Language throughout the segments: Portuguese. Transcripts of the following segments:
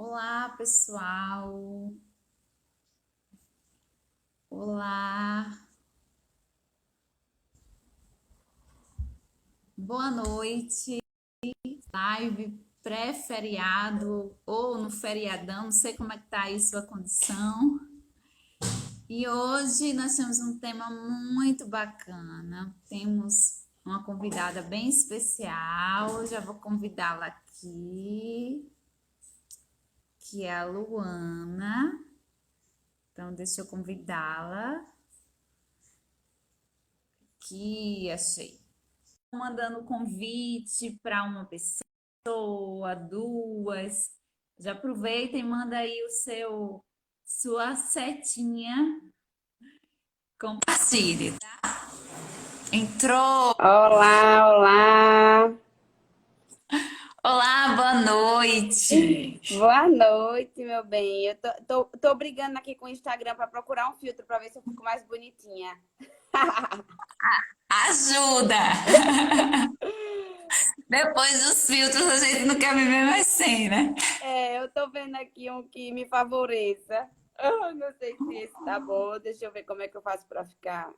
Olá, pessoal. Olá. Boa noite. Live pré-feriado ou no feriadão, não sei como é que tá aí sua condição. E hoje nós temos um tema muito bacana. Temos uma convidada bem especial. Já vou convidá-la aqui, que é a Luana. Então, deixa eu convidá-la. Aqui, achei. Mandando convite para uma pessoa, duas. Já aproveita e manda aí sua setinha, compartilhe, tá? Entrou. Olá, olá. Olá, boa noite. Boa noite, meu bem. Eu tô brigando aqui com o Instagram para procurar um filtro para ver se eu fico mais bonitinha. Ajuda! Depois dos filtros a gente não quer viver mais sem, né? Eu tô vendo aqui um que me favoreça. Eu não sei se esse tá bom. Deixa eu ver como é que eu faço para ficar.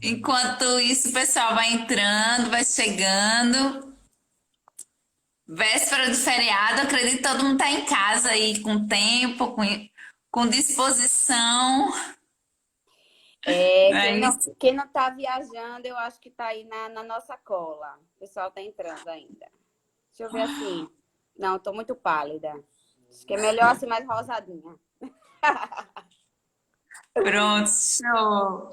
Enquanto isso, o pessoal vai entrando, vai chegando. Véspera de feriado, acredito que todo mundo tá em casa aí, com tempo, com disposição. Quem É não, isso. quem não tá viajando, eu acho que tá aí na nossa cola. O pessoal tá entrando ainda. Deixa eu ver assim. Não, tô muito pálida. Acho que é melhor assim, mais rosadinha. Pronto, show.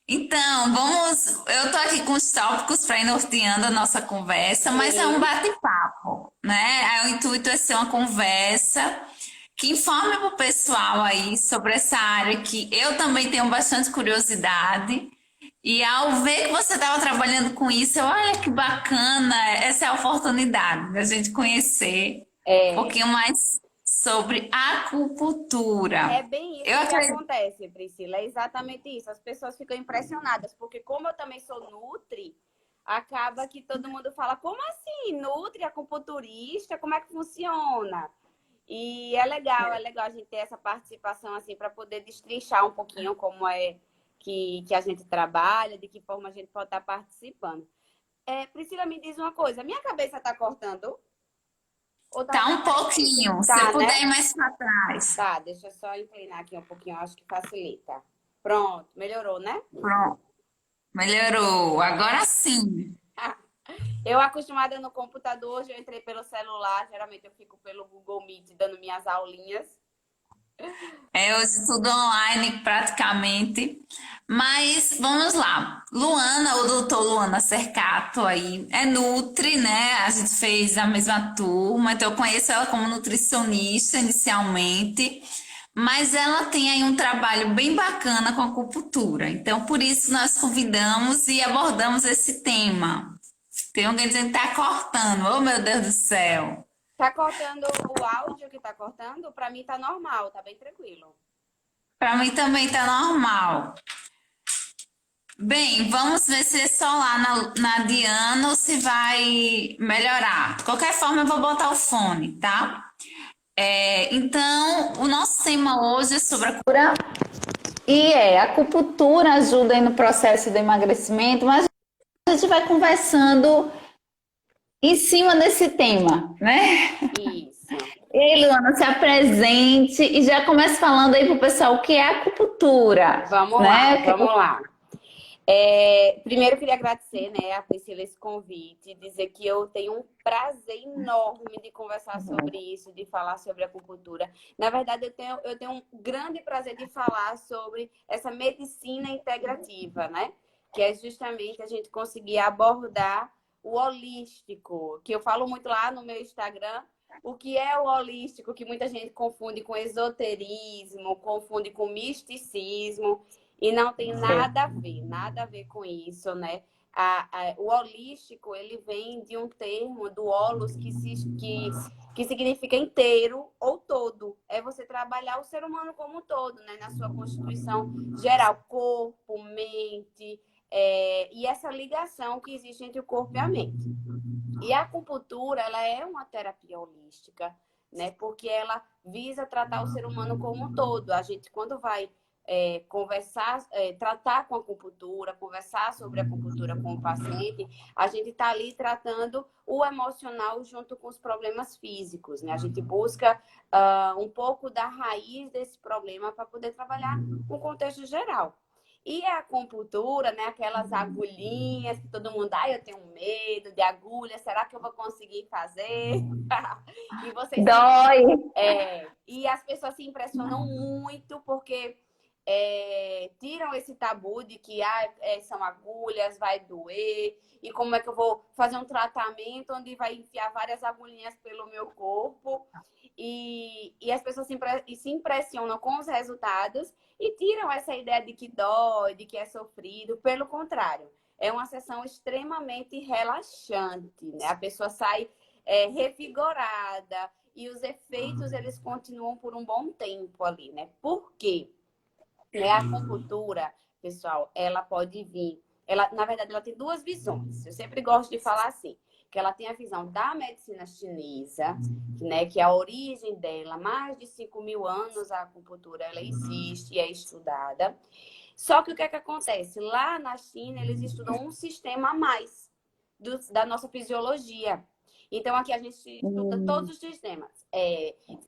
Então, vamos. Eu tô aqui com os tópicos para ir norteando a nossa conversa, mas é um Sim. bate-papo, né? O intuito é ser uma conversa que informe para o pessoal aí sobre essa área que eu também tenho bastante curiosidade. E ao ver que você estava trabalhando com isso, eu, olha que bacana, essa é a oportunidade da gente conhecer um É, pouquinho mais sobre É acupuntura. bem Eu isso que acredito. acontece, Priscila. É exatamente isso. As pessoas ficam impressionadas, porque como eu também sou nutri, acaba que todo mundo fala, como assim? Nutri, acupunturista, como é que funciona? E é legal a gente ter essa participação assim para poder destrinchar um pouquinho como é que a gente trabalha, de que forma a gente pode estar participando. Priscila, me diz uma coisa, minha cabeça está cortando ou tá Tá um parecendo? pouquinho. Se Tá, né? puder ir mais para trás. Tá, deixa eu só inclinar aqui um pouquinho, acho que facilita. Pronto, melhorou, né? Pronto. Melhorou. Agora sim. Eu acostumada no computador, hoje eu entrei pelo celular, geralmente eu fico pelo Google Meet dando minhas aulinhas. É hoje tudo online praticamente. Mas vamos lá. Luana, o doutor Luana Cercato aí, é Nutri, né? A gente fez a mesma turma, então eu conheço ela como nutricionista inicialmente. Mas ela tem aí um trabalho bem bacana com a acupuntura. Então, por isso nós convidamos e abordamos esse tema. Tem alguém dizendo que tá cortando. Oh, meu Deus do céu. Tá cortando o áudio que tá cortando? Pra mim tá normal, tá bem tranquilo. Para mim também tá normal. Bem, vamos ver se é só lá na Diana ou se vai melhorar. De qualquer forma, eu vou botar o fone, tá? Então, o nosso tema hoje é sobre a cura. E a acupuntura ajuda aí no processo de emagrecimento, mas a gente vai conversando em cima desse tema, né? Isso. E aí, Luana, se apresente e já comece falando aí pro pessoal o que é acupuntura, Vamos lá, né? vamos lá. Primeiro, eu queria agradecer, né, a Priscila esse convite, dizer que eu tenho um prazer enorme de conversar sobre isso, de falar sobre acupuntura. Na verdade, eu tenho um grande prazer de falar sobre essa medicina integrativa, né? Que é justamente a gente conseguir abordar o holístico, que eu falo muito lá no meu Instagram. O que é o holístico, que muita gente confunde com esoterismo, confunde com misticismo. E não tem nada a ver com isso, né? O holístico, ele vem de um termo do holos que significa inteiro ou todo. É você trabalhar o ser humano como um todo, né? Na sua constituição geral, corpo, mente, e essa ligação que existe entre o corpo e a mente. E a acupuntura, ela é uma terapia holística, né? Porque ela visa tratar o ser humano como um todo. A gente, quando vai conversar, tratar com a acupuntura, conversar sobre a acupuntura com o paciente, a gente está ali tratando o emocional junto com os problemas físicos, né? A gente busca um pouco da raiz desse problema para poder trabalhar no contexto geral. E a acupuntura, né? Aquelas agulhinhas que todo mundo, eu tenho medo de agulha, será que eu vou conseguir fazer? E vocês Dói. e as pessoas se impressionam muito porque tiram esse tabu de que são agulhas, vai doer, e como é que eu vou fazer um tratamento onde vai enfiar várias agulhinhas pelo meu corpo. E as pessoas se impressionam com os resultados e tiram essa ideia de que dói, de que é sofrido. Pelo contrário, é uma sessão extremamente relaxante, né? A pessoa sai revigorada e os efeitos eles continuam por um bom tempo ali, né? Por quê? A acupuntura, pessoal, ela pode vir... na verdade, ela tem duas visões. Eu sempre gosto de falar assim, que ela tem a visão da medicina chinesa, né, que a origem dela, mais de 5.000 anos, a acupuntura ela existe e é estudada. Só que o que é que acontece? Lá na China, eles estudam um sistema a mais da nossa fisiologia. Então, aqui a gente estuda todos os sistemas.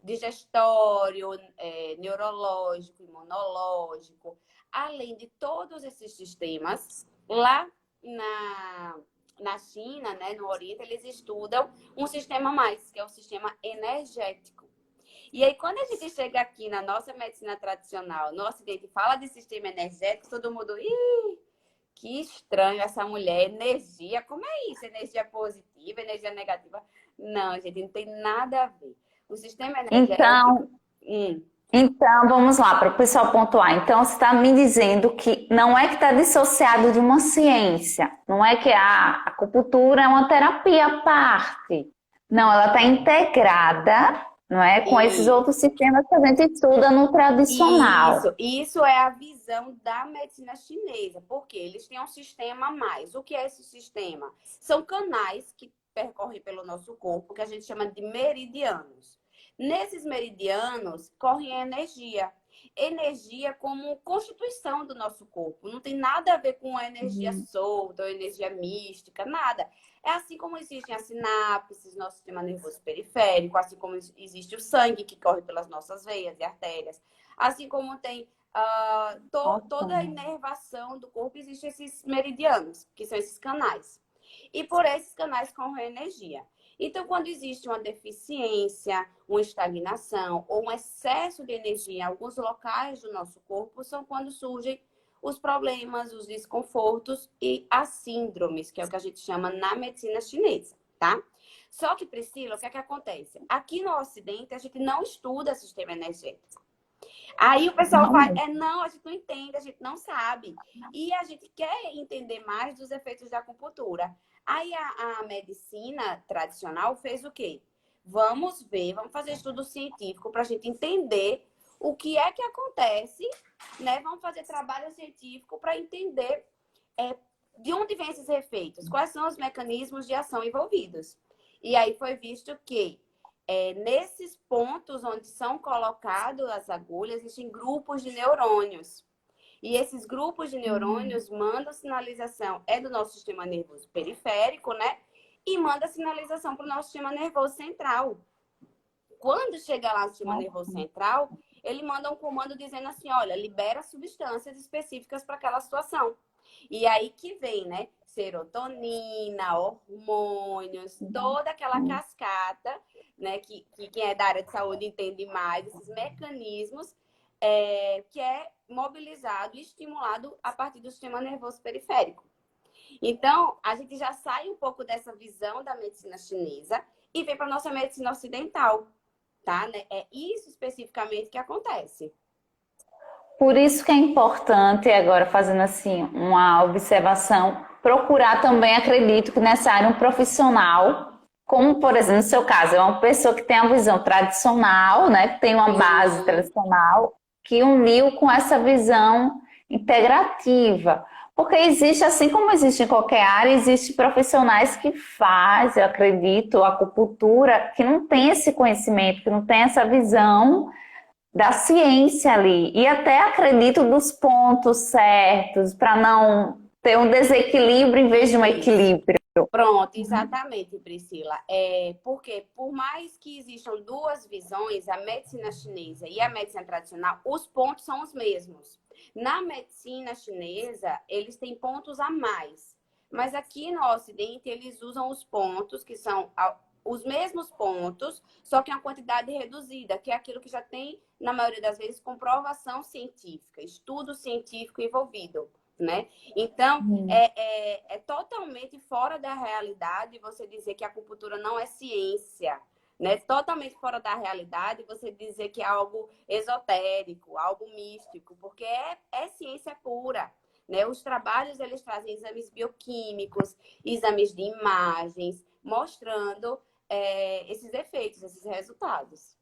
Digestório, neurológico, imunológico. Além de todos esses sistemas, lá na China, né, no Oriente, eles estudam um sistema a mais, que é o sistema energético. E aí, quando a gente chega aqui na nossa medicina tradicional, no Ocidente, fala de sistema energético, todo mundo... Que estranho essa mulher, energia, como é isso? Energia positiva, energia negativa? Não, gente, não tem nada a ver. O sistema energético... Então, vamos lá, para o pessoal pontuar. Então, você está me dizendo que não é que está dissociado de uma ciência, não é que a acupuntura é uma terapia à parte. Não, ela está integrada, não é, com esses outros sistemas que a gente estuda no tradicional. Isso é a visão da medicina chinesa, porque eles têm um sistema a mais. O que é esse sistema? São canais que percorrem pelo nosso corpo, que a gente chama de meridianos. Nesses meridianos corre a energia. Energia como constituição do nosso corpo. Não tem nada a ver com a energia solta, ou energia mística, nada. É assim como existem as sinapses, nosso sistema nervoso periférico, assim como existe o sangue que corre pelas nossas veias e artérias. Assim como tem toda a inervação do corpo, existem esses meridianos, que são esses canais. E por esses canais corre a energia. Então, quando existe uma deficiência, uma estagnação ou um excesso de energia em alguns locais do nosso corpo, são quando surgem os problemas, os desconfortos e as síndromes, que é o que a gente chama na medicina chinesa, tá? Só que, Priscila, o que é que acontece? Aqui no Ocidente, a gente não estuda sistema energético. Aí o pessoal vai, não, a gente não entende, a gente não sabe. E a gente quer entender mais dos efeitos da acupuntura. Aí a medicina tradicional fez o quê? Vamos fazer estudo científico para a gente entender o que é que acontece, né? Vamos fazer trabalho científico para entender de onde vêm esses efeitos, quais são os mecanismos de ação envolvidos. E aí foi visto que nesses pontos onde são colocadas as agulhas, existem grupos de neurônios. E esses grupos de neurônios mandam sinalização, do nosso sistema nervoso periférico, né? E manda sinalização para o nosso sistema nervoso central. Quando chega lá no sistema nervoso central, ele manda um comando dizendo assim, olha, libera substâncias específicas para aquela situação. E aí que vem, né? Serotonina, hormônios, toda aquela cascata, né? Que quem é da área de saúde entende mais, esses mecanismos que é mobilizado e estimulado a partir do sistema nervoso periférico. Então, a gente já sai um pouco dessa visão da medicina chinesa e vem para a nossa medicina ocidental, tá? É isso especificamente que acontece. Por isso que é importante, agora fazendo assim uma observação, procurar também, acredito que nessa área, um profissional, como, por exemplo, no seu caso, é uma pessoa que tem a visão tradicional, né, que tem uma base tradicional, que uniu com essa visão integrativa. Porque existe, assim como existe em qualquer área, existe profissionais que fazem, eu acredito, acupuntura, que não tem esse conhecimento, que não tem essa visão da ciência ali. E até acredito dos pontos certos, para não ter um desequilíbrio em vez de um Isso. equilíbrio. Pronto, exatamente, Priscila. Porque por mais que existam duas visões, a medicina chinesa e a medicina tradicional, os pontos são os mesmos. Na medicina chinesa, eles têm pontos a mais. Mas aqui no Ocidente, eles usam os pontos, que são os mesmos pontos, só que em uma quantidade reduzida, que é aquilo que já tem, na maioria das vezes, comprovação científica, estudo científico envolvido, né? Então, é totalmente fora da realidade você dizer que a acupuntura não é ciência, né? Totalmente fora da realidade você dizer que é algo esotérico, algo místico, porque é ciência pura, né? Os trabalhos, eles trazem exames bioquímicos, exames de imagens, mostrando esses efeitos, esses resultados.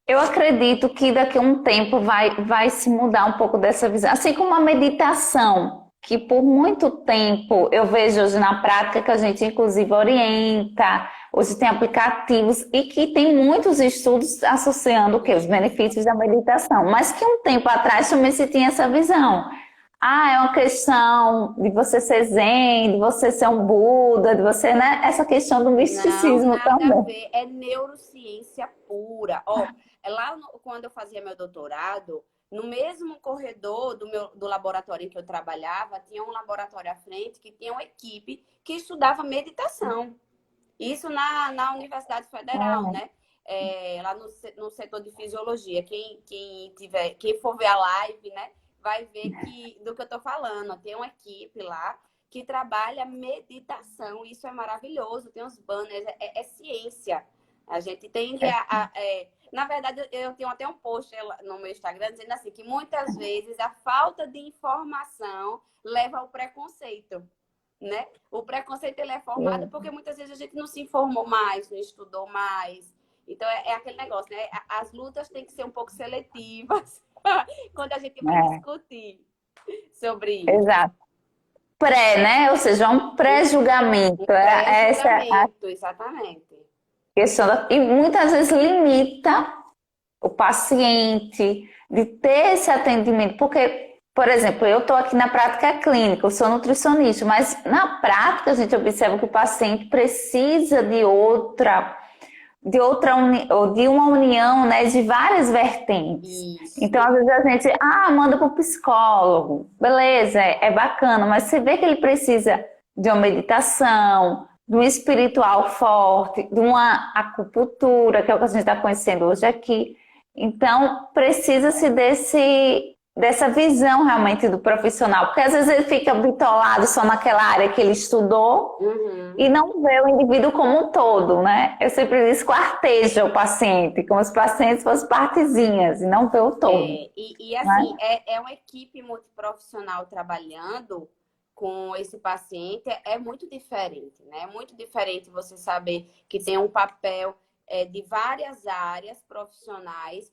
Eu acredito que daqui a um tempo vai se mudar um pouco dessa visão. Assim como a meditação, que por muito tempo eu vejo hoje na prática que a gente inclusive orienta, hoje tem aplicativos e que tem muitos estudos associando o quê? Os benefícios da meditação. Mas que um tempo atrás também se tinha essa visão. Ah, é uma questão de você ser zen, de você ser um Buda, de você, né? Essa questão do Não, misticismo nada a também. ver. É neurociência pura. Ó, quando eu fazia meu doutorado, no mesmo corredor do laboratório em que eu trabalhava, tinha um laboratório à frente que tinha uma equipe que estudava meditação. Isso na Universidade Federal, né? Lá no setor de fisiologia. Quem for ver a live, né, vai ver do que eu estou falando. Tem uma equipe lá que trabalha meditação. Isso é maravilhoso. Tem uns banners, é ciência. A gente tem que. Na verdade, eu tenho até um post no meu Instagram dizendo assim que muitas vezes a falta de informação leva ao preconceito, né? O preconceito ele é formado porque muitas vezes a gente não se informou mais, não estudou mais. Então é aquele negócio, né? As lutas têm que ser um pouco seletivas quando a gente vai É, discutir sobre isso. exato. Pré, né? Ou seja, um Um pré-julgamento. Essa é a pré-julgamento, exatamente. questão. E muitas vezes limita o paciente de ter esse atendimento. Porque, por exemplo, eu estou aqui na prática clínica, eu sou nutricionista, mas na prática a gente observa que o paciente precisa ou de uma união, né, de várias vertentes. Então, Isso. às vezes a gente, manda para o psicólogo, beleza, é bacana, mas você vê que ele precisa de uma meditação, de um espiritual forte, de uma acupuntura, que é o que a gente está conhecendo hoje aqui. Então, precisa-se dessa visão realmente do profissional, porque às vezes ele fica bitolado só naquela área que ele estudou, Uhum. e não vê o indivíduo como um todo, né? Eu sempre disse quarteja o paciente, como se os pacientes fossem partezinhas, e não vê o todo, E né? assim, é uma equipe multiprofissional trabalhando com esse paciente, é muito diferente, né? É muito diferente você saber que tem um papel de várias áreas profissionais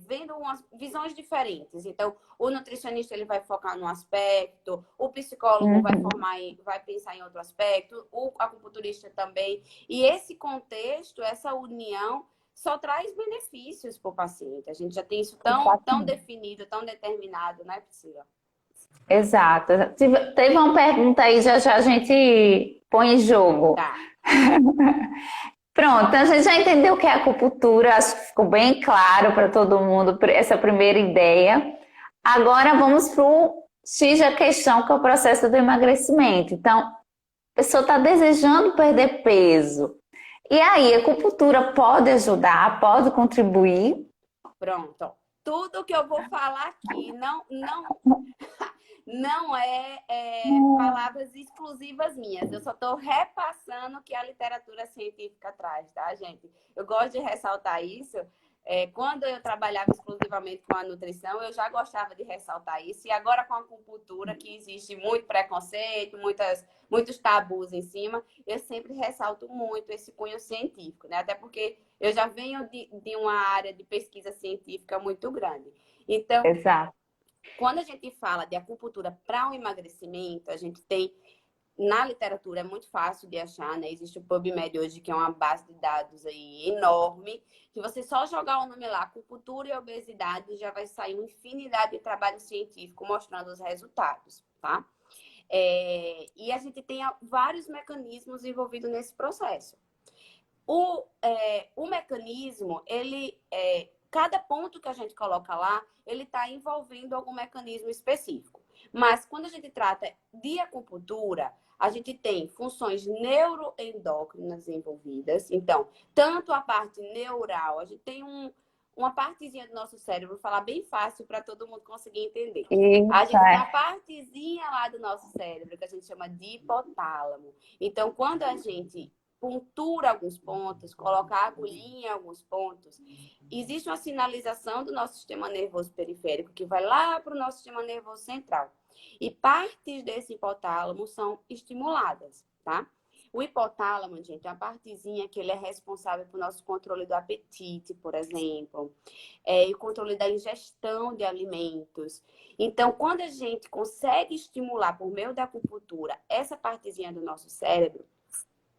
vendo umas visões diferentes. Então, o nutricionista ele vai focar num aspecto, o psicólogo Uhum. vai pensar em outro aspecto, o acupunturista também. E esse contexto, essa união, só traz benefícios para o paciente. A gente já tem isso tão Exatamente. definido, tão determinado, né, Priscila? Exato. Teve uma pergunta aí, já já a gente põe em jogo. Tá. Pronto, a gente já entendeu o que é acupuntura, acho que ficou bem claro para todo mundo essa primeira ideia. Agora vamos para o X da questão, que é o processo do emagrecimento. Então, a pessoa está desejando perder peso. E aí, a acupuntura pode ajudar, pode contribuir? Pronto. Tudo que eu vou falar aqui não palavras exclusivas minhas. Eu só estou repassando o que a literatura científica traz, tá, gente? Eu gosto de ressaltar isso. Quando eu trabalhava exclusivamente com a nutrição, eu já gostava de ressaltar isso. E agora com a acupuntura, que existe muito preconceito, muitos tabus em cima, eu sempre ressalto muito esse cunho científico, né? Até porque eu já venho de uma área de pesquisa científica muito grande. Então, Exato. Quando a gente fala de acupuntura para o emagrecimento, a gente tem na literatura é muito fácil de achar, né? Existe o PubMed hoje, que é uma base de dados aí enorme, que você só jogar o nome lá, acupuntura e obesidade, já vai sair uma infinidade de trabalho científico mostrando os resultados, tá? E a gente tem vários mecanismos envolvidos nesse processo. O mecanismo, cada ponto que a gente coloca lá, ele está envolvendo algum mecanismo específico. Mas quando a gente trata de acupuntura, a gente tem funções neuroendócrinas envolvidas. Então, tanto a parte neural, a gente tem uma partezinha do nosso cérebro, vou falar bem fácil para todo mundo conseguir entender. A Isso, gente tem é. a partezinha lá do nosso cérebro, que a gente chama de hipotálamo. Então, quando a gente puntura alguns pontos, coloca agulhinha em alguns pontos, existe uma sinalização do nosso sistema nervoso periférico que vai lá para o nosso sistema nervoso central. E partes desse hipotálamo são estimuladas, tá? O hipotálamo, gente, é uma partezinha que ele é responsável pelo nosso controle do apetite, por exemplo, e o controle da ingestão de alimentos. Então, quando a gente consegue estimular por meio da acupuntura essa partezinha do nosso cérebro,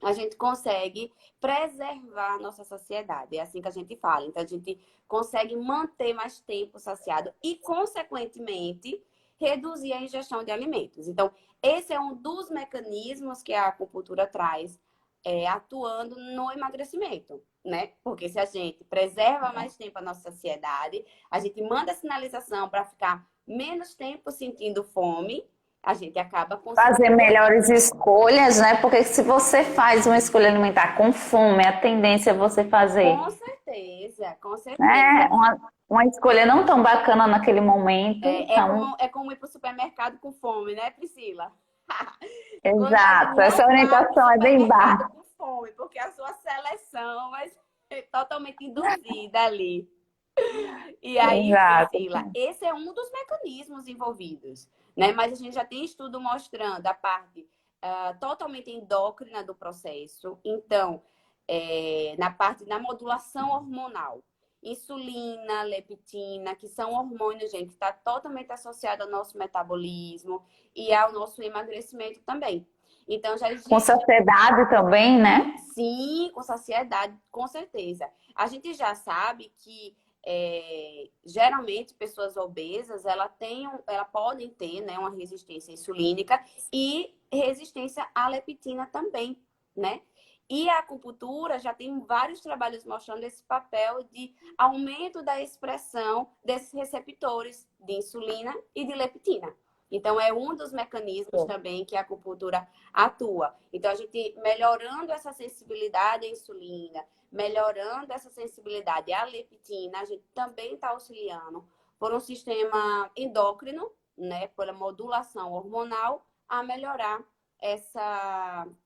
a gente consegue preservar a nossa saciedade. É assim que a gente fala. Então, a gente consegue manter mais tempo saciado e, consequentemente, reduzir a ingestão de alimentos. Então, esse é um dos mecanismos que a acupuntura traz, atuando no emagrecimento, né? Porque se a gente preserva mais tempo a nossa saciedade, a gente manda sinalização para ficar menos tempo sentindo fome, a gente acaba Fazer conseguindo. melhores escolhas, né? Porque se você faz uma escolha alimentar com fome, a tendência é você Com fazer, certeza, com né, certeza. uma escolha não tão bacana naquele momento. Então, É como ir para o supermercado com fome, né, Priscila? Cuidado, exato. Essa não vá para o orientação é bem supermercado básica. com fome, porque a sua seleção vai ser totalmente induzida ali. E aí, Exato. Priscila, esse é um dos mecanismos envolvidos, né? Mas a gente já tem estudo mostrando a parte totalmente endócrina do processo. Então, na parte da modulação hormonal, insulina, leptina, que são hormônios, gente, que está totalmente associado ao nosso metabolismo e ao nosso emagrecimento também. Então, já Com existe. saciedade também, né? Sim, com saciedade, com certeza. A gente já sabe que geralmente pessoas obesas ela podem ter, né, uma resistência insulínica e resistência à leptina também, né? E a acupuntura já tem vários trabalhos mostrando esse papel de aumento da expressão desses receptores de insulina e de leptina. Então, é um dos mecanismos também que a acupuntura atua. Então, a gente melhorando essa sensibilidade à insulina, melhorando essa sensibilidade à leptina, a gente também está auxiliando por um sistema endócrino, né, pela modulação hormonal, a melhorar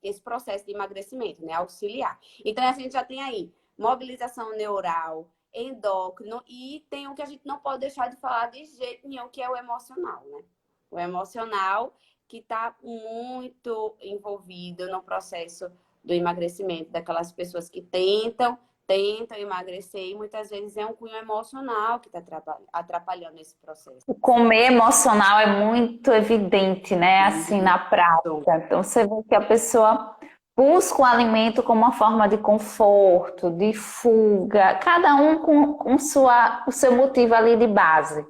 esse processo de emagrecimento, né, auxiliar. Então, a gente já tem aí mobilização neural, endócrino e tem o que a gente não pode deixar de falar de jeito nenhum, que é o emocional, né? O emocional que está muito envolvido no processo do emagrecimento, daquelas pessoas que tentam emagrecer e muitas vezes é um cunho emocional que está atrapalhando esse processo. O comer emocional é muito evidente, né? Assim, na prática. Então, você vê que a pessoa busca o alimento como uma forma de conforto, de fuga, cada um com o seu motivo ali de base.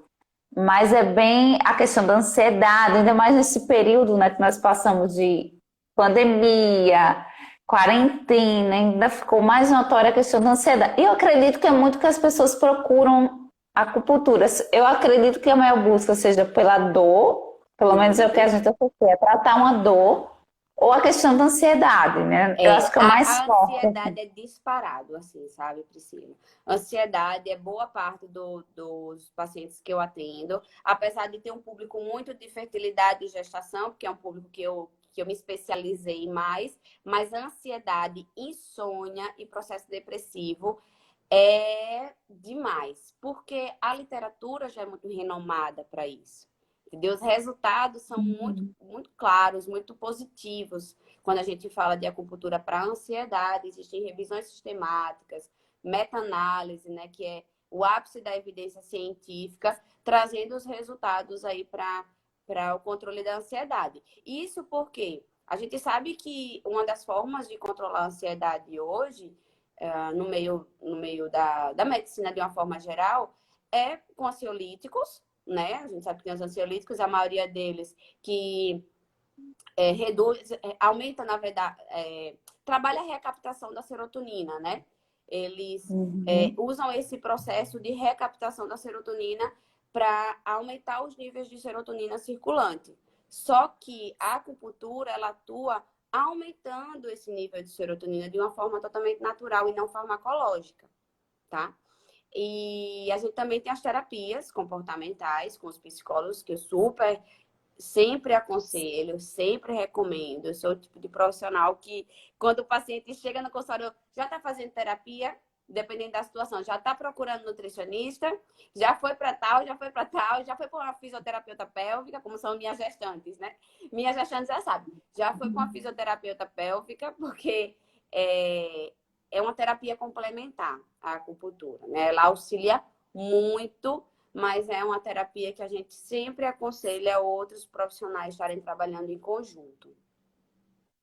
Mas é bem a questão da ansiedade, ainda mais nesse período, né, que nós passamos de pandemia, quarentena, ainda ficou mais notória a questão da ansiedade. E eu acredito que é muito que as pessoas procuram acupuntura. Eu acredito que a maior busca seja pela dor, pelo menos é o que a gente associa, é tratar uma dor ou a questão da ansiedade, né? Eu acho que é o mais A forte. ansiedade é disparado, assim, sabe, Priscila? Ansiedade é boa parte dos pacientes que eu atendo, apesar de ter um público muito de fertilidade e gestação, porque é um público que eu me especializei mais, mas ansiedade, insônia e processo depressivo é demais, porque a literatura já é muito renomada para isso. Entendeu? Os resultados são muito, muito claros, muito positivos. Quando a gente fala de acupuntura para ansiedade, existem revisões sistemáticas, meta-análise, né, que é o ápice da evidência científica, trazendo os resultados aí para o controle da ansiedade. Isso porque a gente sabe que uma das formas de controlar a ansiedade hoje, no meio da medicina de uma forma geral, é com ansiolíticos, né? A gente sabe que tem os ansiolíticos, a maioria deles que reduz, aumenta, na verdade, trabalha a recaptação da serotonina, né? Eles Uhum. usam esse processo de recaptação da serotonina para aumentar os níveis de serotonina circulante. Só que a acupuntura, ela atua aumentando esse nível de serotonina de uma forma totalmente natural e não farmacológica, tá? E a gente também tem as terapias comportamentais com os psicólogos, que eu super sempre aconselho, sempre recomendo. Eu sou o tipo de profissional que, quando o paciente chega no consultório, já está fazendo terapia, dependendo da situação, já está procurando nutricionista, já foi para tal, já foi para tal, já foi para uma fisioterapeuta pélvica, como são minhas gestantes, né? Minhas gestantes já sabem, já foi para uma fisioterapeuta pélvica, porque é, é uma terapia complementar à acupuntura, né? Ela auxilia muito, mas é uma terapia que a gente sempre aconselha outros profissionais estarem trabalhando em conjunto.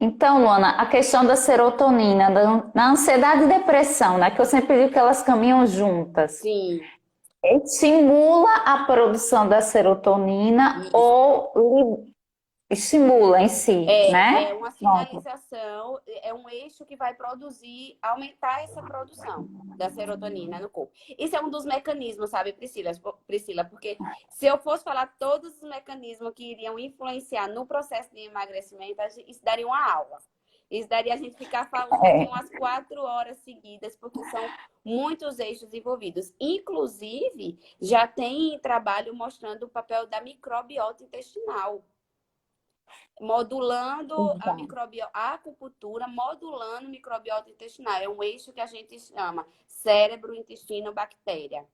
Então, Luana, a questão da serotonina, da ansiedade e depressão, né? Que eu sempre digo que elas caminham juntas. Sim, Estimula a produção da serotonina isso. ou estimula em si, É né? uma Pronto. sinalização, é um eixo que vai produzir, aumentar essa produção da serotonina no corpo. Isso é um dos mecanismos, sabe, Priscila? Porque se eu fosse falar todos os mecanismos que iriam influenciar no processo de emagrecimento, isso daria uma aula. Isso daria a gente ficar falando aqui É, umas 4 horas seguidas, porque são muitos eixos envolvidos. Inclusive, já tem trabalho mostrando o papel da microbiota intestinal modulando a acupuntura, modulando microbiota intestinal. É um eixo que a gente chama cérebro, intestino, bactéria.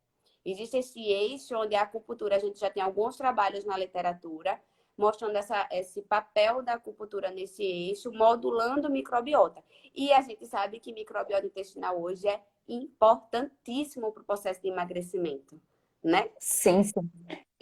Existe esse eixo onde a acupuntura, a gente já tem alguns trabalhos na literatura mostrando esse papel da acupuntura nesse eixo, modulando o microbiota. E a gente sabe que microbiota intestinal hoje é importantíssimo para o processo de emagrecimento, né? sim, sim.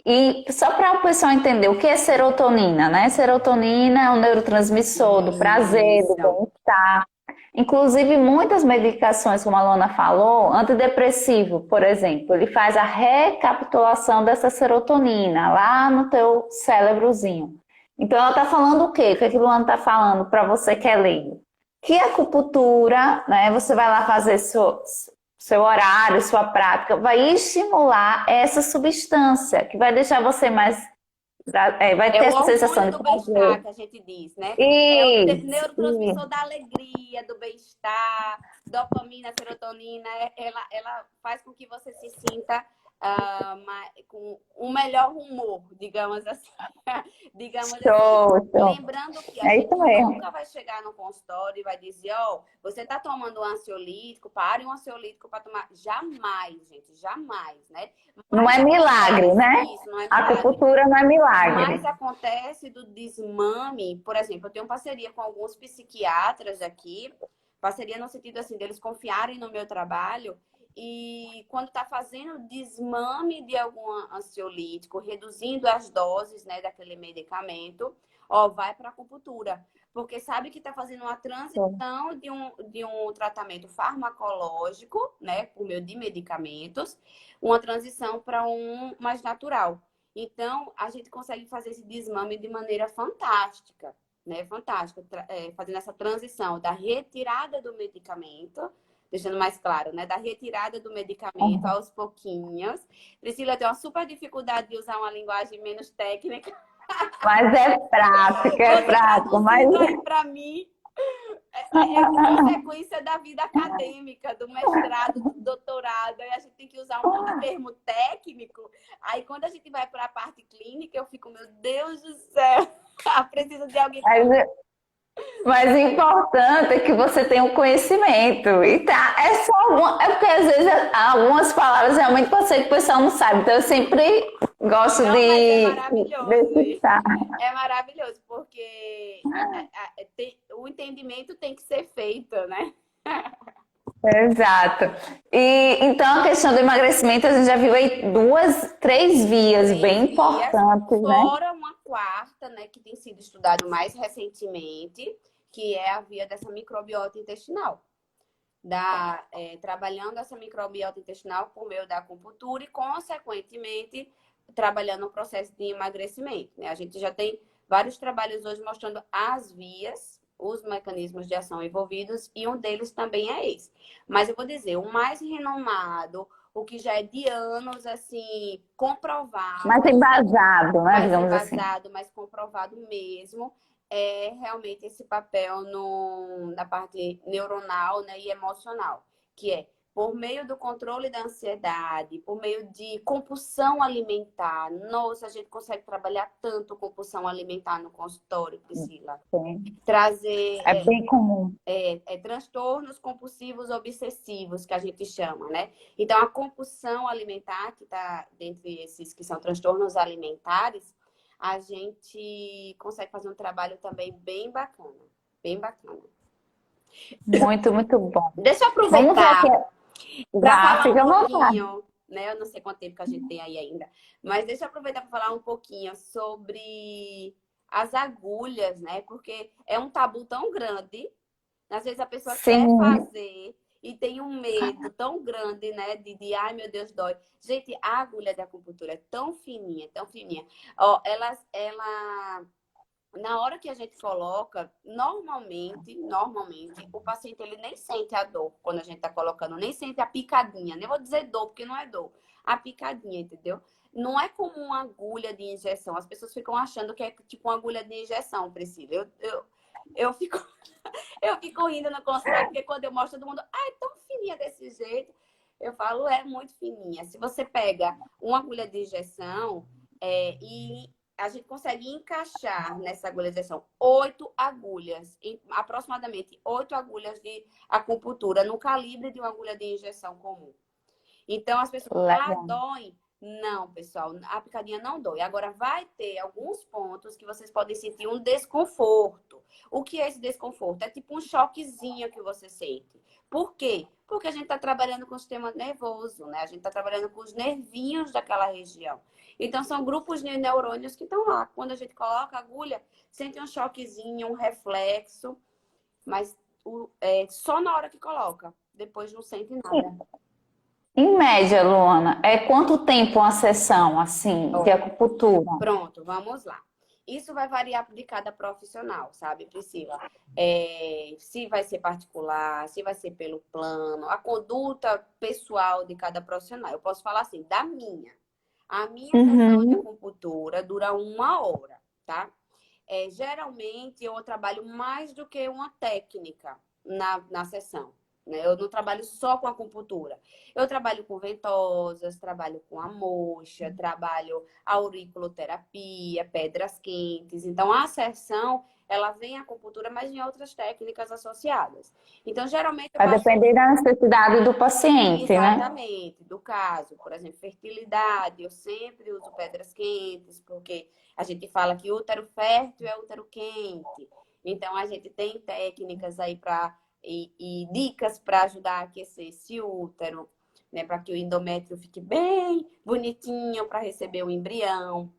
E só para o pessoal entender o que é serotonina, né? Serotonina é um neurotransmissor do prazer, do Isso. bem-estar. Inclusive, muitas medicações, como a Luana falou, antidepressivo, por exemplo, ele faz a recapitulação dessa serotonina lá no teu cérebrozinho. Então, ela está falando o quê? O que a Luana está falando para você que é leigo? Que a acupuntura, né? Você vai lá fazer seu horário, sua prática, vai estimular essa substância, que vai deixar você mais. Vai É ter o essa sensação hormônio de do bem-estar prazer. que a gente diz, né? É o Isso, neurotransmissor da alegria, do bem-estar, dopamina, serotonina. Ela faz com que você se sinta com um melhor humor, digamos assim. Digamos assim. show, show. Lembrando que a É gente isso mesmo. nunca vai chegar no consultório e vai dizer, ó, você tá tomando um ansiolítico, pare um ansiolítico para tomar. Jamais, gente, jamais, né? Não Mas é milagre, acontece né? isso, não é A milagre. acupuntura não é Mas milagre. acontece do desmame, por exemplo, eu tenho parceria com alguns psiquiatras aqui, parceria no sentido assim, deles confiarem no meu trabalho, e quando está fazendo desmame de algum ansiolítico, reduzindo as doses, né, daquele medicamento, ó, vai para acupuntura, porque sabe que está fazendo uma transição de um tratamento farmacológico, né, por meio de medicamentos, uma transição para um mais natural. Então, a gente consegue fazer esse desmame de maneira fantástica, né? Fantástica, fazendo essa transição da retirada do medicamento, deixando mais claro, né? Da retirada do medicamento aos pouquinhos. Priscila tem uma super dificuldade de usar uma linguagem menos técnica. Mas é Você prático, mas traduzindo aí para mim, é consequência da vida acadêmica, do mestrado, do doutorado. Aí a gente tem que usar um monte de termo técnico. Aí quando a gente vai para a parte clínica, eu fico, meu Deus do céu, preciso de alguém para. mas Mas o importante é que você tenha um conhecimento. E tá, é porque às vezes algumas palavras realmente pode ser que o pessoal não sabe. Então eu sempre gosto Não, mas é maravilhoso de isso. citar. É maravilhoso, porque o entendimento tem que ser feito, né? Exato. E então a questão do emagrecimento, a gente já viu aí duas, três vias Três bem vias, importantes, né? fora uma quarta, né, que tem sido estudado mais recentemente, que é a via dessa microbiota intestinal. Trabalhando essa microbiota intestinal por meio da acupuntura e, consequentemente, trabalhando o processo de emagrecimento, né? A gente já tem vários trabalhos hoje mostrando as vias, os mecanismos de ação envolvidos, e um deles também é esse. Mas eu vou dizer, o mais renomado, o que já é de anos, assim, comprovado, Mais embasado, né? mais Digamos assim. embasado, mais comprovado mesmo, é realmente esse papel na parte neuronal, né, e emocional, que é por meio do controle da ansiedade, por meio de compulsão alimentar. Nossa, a gente consegue trabalhar tanto compulsão alimentar no consultório, Priscila. Sim. Trazer É bem comum. transtornos compulsivos obsessivos, que a gente chama, né? Então, a compulsão alimentar, que está dentre esses que são transtornos alimentares, a gente consegue fazer um trabalho também bem bacana. Bem bacana. Muito, muito bom. Deixa eu Vamos ver aproveitar aqui. para Já, falar um fica à vontade. pouquinho, né? Eu não sei quanto tempo que a gente tem aí ainda, mas deixa eu aproveitar para falar um pouquinho sobre as agulhas, né? Porque é um tabu tão grande. Às vezes a pessoa quer Sim, fazer e tem um medo tão grande, né? Ai, meu Deus, dói. Gente, a agulha da acupuntura é tão fininha, tão fininha. Ó, na hora que a gente coloca, normalmente, o paciente ele nem sente a dor quando a gente tá colocando, nem sente a picadinha. Nem vou dizer dor, porque não é dor. A picadinha, entendeu? Não é como uma agulha de injeção. As pessoas ficam achando que é tipo uma agulha de injeção, Priscila. Eu fico, eu fico rindo no consultório, porque quando eu mostro todo mundo, é tão fininha desse jeito. Eu falo, é muito fininha. Se você pega uma agulha de injeção e a gente consegue encaixar nessa agulha de injeção 8 agulhas, aproximadamente 8 agulhas de acupuntura no calibre de uma agulha de injeção comum. Então, as pessoas, legal. dói. Não, pessoal, a picadinha não dói. Agora, vai ter alguns pontos que vocês podem sentir um desconforto. O que é esse desconforto? É tipo um choquezinho que você sente. Por quê? Porque a gente está trabalhando com o sistema nervoso, né? A gente está trabalhando com os nervinhos daquela região. Então, são grupos de neurônios que estão lá. Quando a gente coloca a agulha, sente um choquezinho, um reflexo, mas só na hora que coloca. Depois não sente nada. Em média, Luana, é quanto tempo uma sessão, assim, de Olha, acupuntura? pronto, vamos lá. Isso vai variar de cada profissional, sabe, Priscila? Se vai ser particular, se vai ser pelo plano, a conduta pessoal de cada profissional. Eu posso falar assim, da minha. A minha sessão de Uhum. acupuntura dura 1 hora, tá? Geralmente eu trabalho mais do que uma técnica na sessão, né? Eu não trabalho só com acupuntura. Eu trabalho com ventosas, trabalho com a moxa, trabalho auriculoterapia, pedras quentes. Então, a sessão, ela vem a acupuntura, mas em outras técnicas associadas. Então, geralmente eu Vai passo depender da necessidade do paciente, né? exatamente do caso. Por exemplo, fertilidade, eu sempre uso pedras quentes, porque a gente fala que útero fértil é útero quente. Então, a gente tem técnicas aí e dicas para ajudar a aquecer esse útero, né? Para que o endométrio fique bem bonitinho para receber o embrião.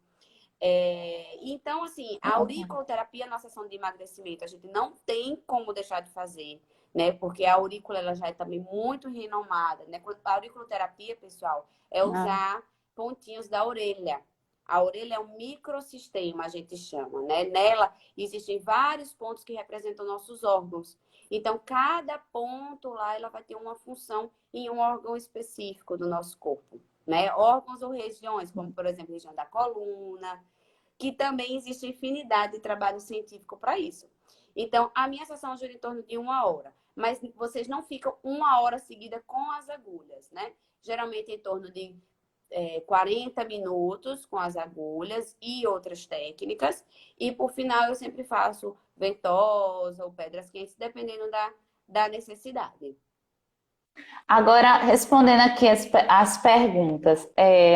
Então, assim, a auriculoterapia na sessão de emagrecimento, a gente não tem como deixar de fazer, né? Porque a aurícula ela já é também muito renomada, né? A auriculoterapia, pessoal, é Ah, usar pontinhos da orelha. A orelha é um microsistema, a gente chama, né? Nela existem vários pontos que representam nossos órgãos. Então, cada ponto lá, ela vai ter uma função em um órgão específico do nosso corpo, né? Órgãos ou regiões, como, por exemplo, região da coluna, que também existe infinidade de trabalho científico para isso. Então, a minha sessão gira em torno de 1 hora, mas vocês não ficam 1 hora seguida com as agulhas, né? Geralmente em torno de 40 minutos com as agulhas e outras técnicas. E por final eu sempre faço ventosa ou pedras quentes, dependendo da necessidade. agora, respondendo aqui as perguntas,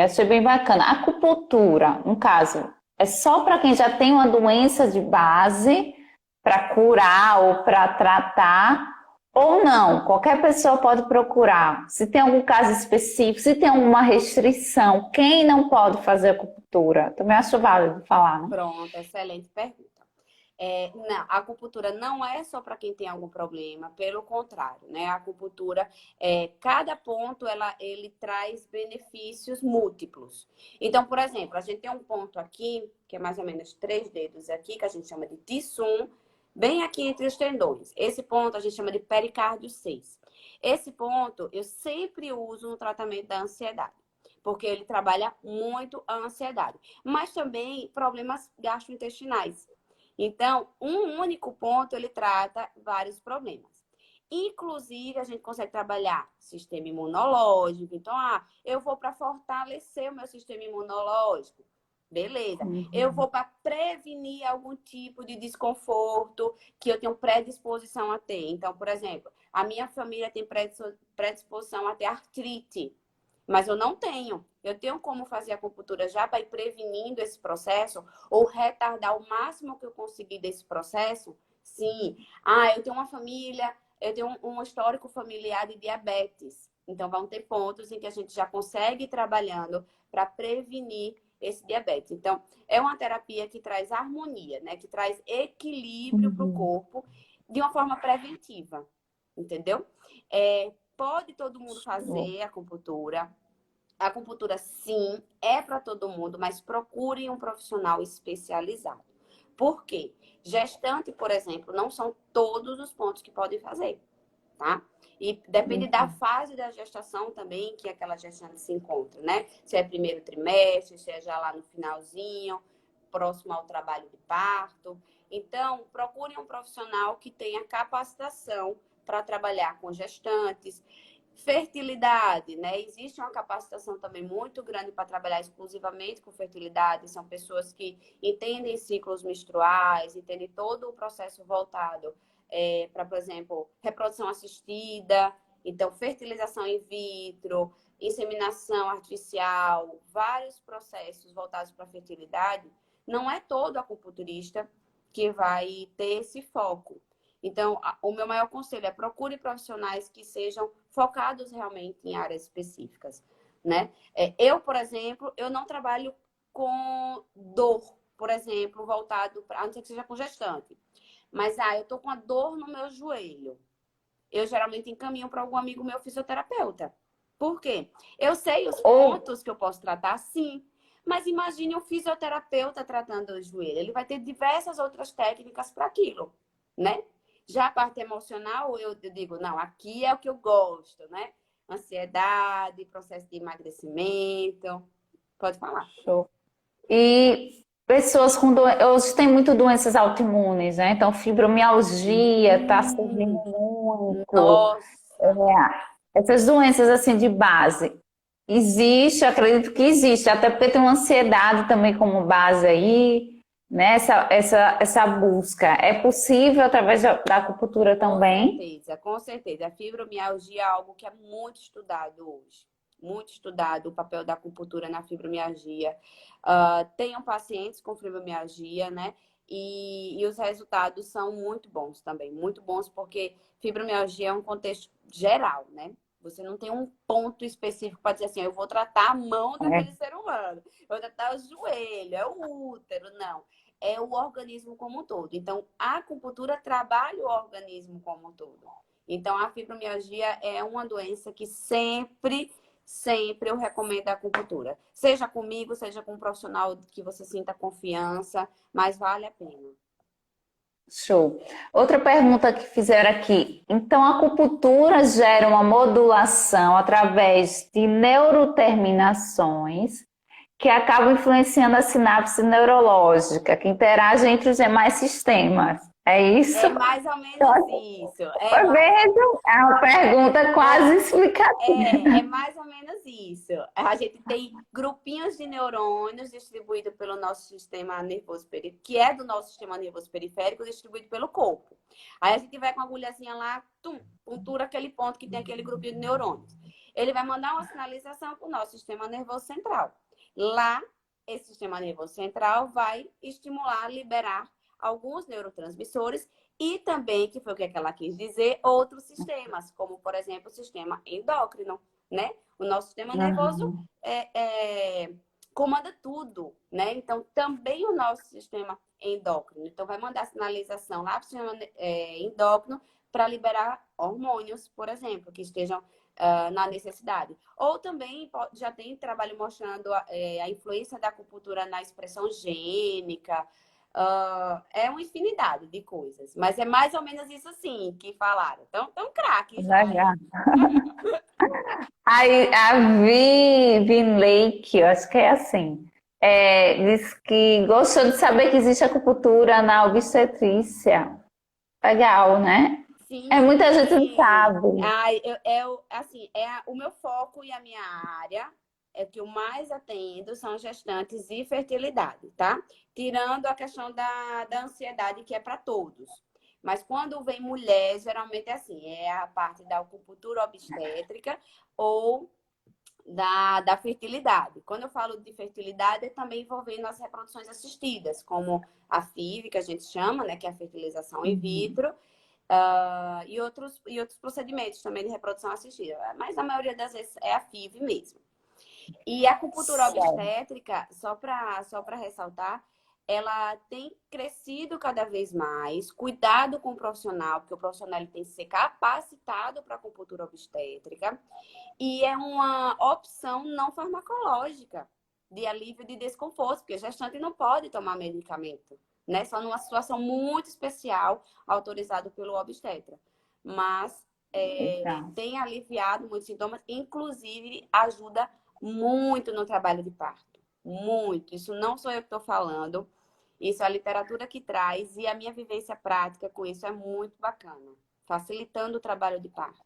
achei bem bacana. Acupuntura, no caso, é só para quem já tem uma doença de base, para curar ou para tratar, Ou não, qualquer pessoa pode procurar. Se tem algum caso específico, se tem alguma restrição, quem não pode fazer acupuntura? Também acho válido falar, né? Pronto, excelente pergunta. Não, a acupuntura não é só para quem tem algum problema, pelo contrário, né? A acupuntura, cada ponto, ele traz benefícios múltiplos. Então, por exemplo, a gente tem um ponto aqui, que é mais ou menos 3 dedos aqui, que a gente chama de Tissum, bem aqui entre os tendões. Esse ponto a gente chama de pericárdio 6. Esse ponto eu sempre uso no tratamento da ansiedade, porque ele trabalha muito a ansiedade, mas também problemas gastrointestinais. Então, um único ponto, ele trata vários problemas. Inclusive, a gente consegue trabalhar sistema imunológico. Então, eu vou para fortalecer o meu sistema imunológico. Beleza. Eu vou para prevenir algum tipo de desconforto que eu tenho predisposição a ter. Então, por exemplo, a minha família tem predisposição a ter artrite. Mas eu não tenho. Eu tenho como fazer a acupuntura já para ir prevenindo esse processo ou retardar o máximo que eu conseguir desse processo? Sim. Eu tenho uma família, eu tenho um histórico familiar de diabetes. Então, vão ter pontos em que a gente já consegue ir trabalhando para prevenir esse diabetes. Então, é uma terapia que traz harmonia, né? Que traz equilíbrio para o corpo de uma forma preventiva. Entendeu? Pode todo mundo fazer acupuntura. A acupuntura, sim, é para todo mundo, mas procurem um profissional especializado. Por quê? Gestante, por exemplo, não são todos os pontos que podem fazer, tá? E depende da fase da gestação também que aquela gestante se encontra, né? Se é primeiro trimestre, se é já lá no finalzinho, próximo ao trabalho de parto. Então, procurem um profissional que tenha capacitação para trabalhar com gestantes. Fertilidade, né? Existe uma capacitação também muito grande para trabalhar exclusivamente com fertilidade. São pessoas que entendem ciclos menstruais, entendem todo o processo voltado para, por exemplo, reprodução assistida, então fertilização in vitro, inseminação artificial, vários processos voltados para a fertilidade. Não é todo acupunturista que vai ter esse foco. Então, o meu maior conselho é procure profissionais que sejam focados realmente em áreas específicas, né? Eu, por exemplo, eu não trabalho com dor, por exemplo, voltado para, a não ser que seja com gestante. Mas, eu tô com a dor no meu joelho. Eu geralmente encaminho para algum amigo meu fisioterapeuta. Por quê? Eu sei os pontos que eu posso tratar, sim. Mas imagine um fisioterapeuta tratando o joelho. Ele vai ter diversas outras técnicas para aquilo, né? Já a parte emocional, eu digo, não, aqui é o que eu gosto, né? Ansiedade, processo de emagrecimento. Pode falar. Show. E pessoas com hoje tem muito doenças autoimunes, né? Então, fibromialgia tá surgindo muito. Nossa! Essas doenças assim de base. Existe, acredito que existe, até porque tem uma ansiedade também como base aí, né? Essa busca. É possível através da acupuntura também? Com certeza. A fibromialgia é algo que é muito estudado hoje. Muito estudado o papel da acupuntura na fibromialgia. Tenho pacientes com fibromialgia, né? E os resultados são muito bons também. Muito bons porque fibromialgia é um contexto geral, né? Você não tem um ponto específico para dizer assim, eu vou tratar a mão daquele ser humano, eu vou tratar o joelho, é o útero, não. É o organismo como um todo. Então, a acupuntura trabalha o organismo como um todo. Então, a fibromialgia é uma doença que sempre eu recomendo a acupuntura. Seja comigo, seja com um profissional que você sinta confiança, mas vale a pena. Show. Outra pergunta que fizeram aqui. Então, a acupuntura gera uma modulação através de neuroterminações que acabam influenciando a sinapse neurológica, que interage entre os demais sistemas. É isso? É mais ou menos isso. É uma pergunta quase explicativa. É mais ou menos isso. A gente tem grupinhos de neurônios distribuídos pelo nosso sistema nervoso periférico, que é do nosso sistema nervoso periférico, distribuído pelo corpo. Aí a gente vai com a agulhazinha lá, puntura aquele ponto que tem aquele grupinho de neurônios. Ele vai mandar uma sinalização para o nosso sistema nervoso central. Lá, esse sistema nervoso central vai estimular, liberar alguns neurotransmissores E também, que foi o que ela quis dizer, outros sistemas, como, por exemplo, o sistema endócrino, né? O nosso sistema nervoso Uhum. comanda tudo, né? Então, também o nosso sistema endócrino. Então, vai mandar sinalização lá para o sistema endócrino para liberar hormônios, por exemplo, que estejam na necessidade. Ou também já tem trabalho mostrando a influência da acupuntura na expressão gênica. É uma infinidade de coisas, mas é mais ou menos isso assim que falaram. Então, tão craque já, hein? Legal. Aí, a Vivian Lake, eu acho que é assim, diz que gostou de saber que existe acupuntura na obstetrícia. Legal, né? Muita Sim, gente não sim. sabe. Assim, o meu foco e a minha área é que o mais atendo são gestantes e fertilidade, tá? Tirando a questão da ansiedade, que é para todos. Mas quando vem mulher, geralmente é assim, é a parte da acupuntura obstétrica ou da fertilidade. Quando eu falo de fertilidade, é também envolvendo as reproduções assistidas, como a FIV, que a gente chama, né, que é a fertilização in Uhum. vitro, e outros procedimentos também de reprodução assistida. Mas na maioria das vezes é a FIV mesmo. E a acupuntura Certo. obstétrica, só para ressaltar, ela tem crescido cada vez mais. Cuidado com o profissional, porque o profissional ele tem que ser capacitado para acupuntura obstétrica. E é uma opção não farmacológica de alívio de desconforto, porque a gestante não pode tomar medicamento, né? Só numa situação muito especial, autorizado pelo obstetra. Mas Legal. tem aliviado muitos sintomas, inclusive ajuda muito no trabalho de parto. Muito. Isso não sou eu que estou falando. Isso é a literatura que traz e a minha vivência prática com isso é muito bacana, facilitando o trabalho de parto.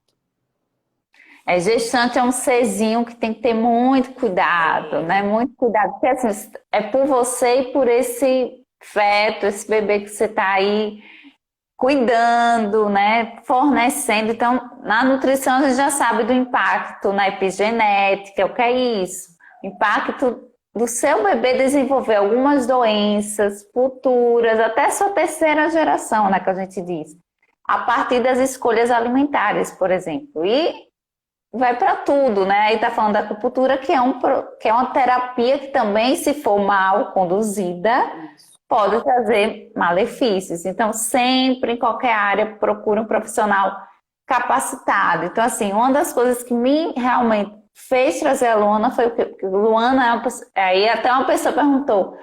Gestante é um serzinho que tem que ter muito cuidado, É, né? Muito cuidado, porque assim, é por você e por esse feto, esse bebê que você está aí cuidando, né? Fornecendo. Então, na nutrição a gente já sabe do impacto na epigenética, o que é isso? Impacto do seu bebê desenvolver algumas doenças futuras, até sua terceira geração, né? Que a gente diz. A partir das escolhas alimentares, por exemplo. E vai para tudo, né? Aí tá falando da acupuntura, que é uma terapia que também, se for mal conduzida, isso. pode trazer malefícios. Então, sempre, em qualquer área, procure um profissional capacitado. Então, assim, uma das coisas que me realmente fez trazer a Luana foi o que Luana é uma pessoa, aí até uma pessoa perguntou,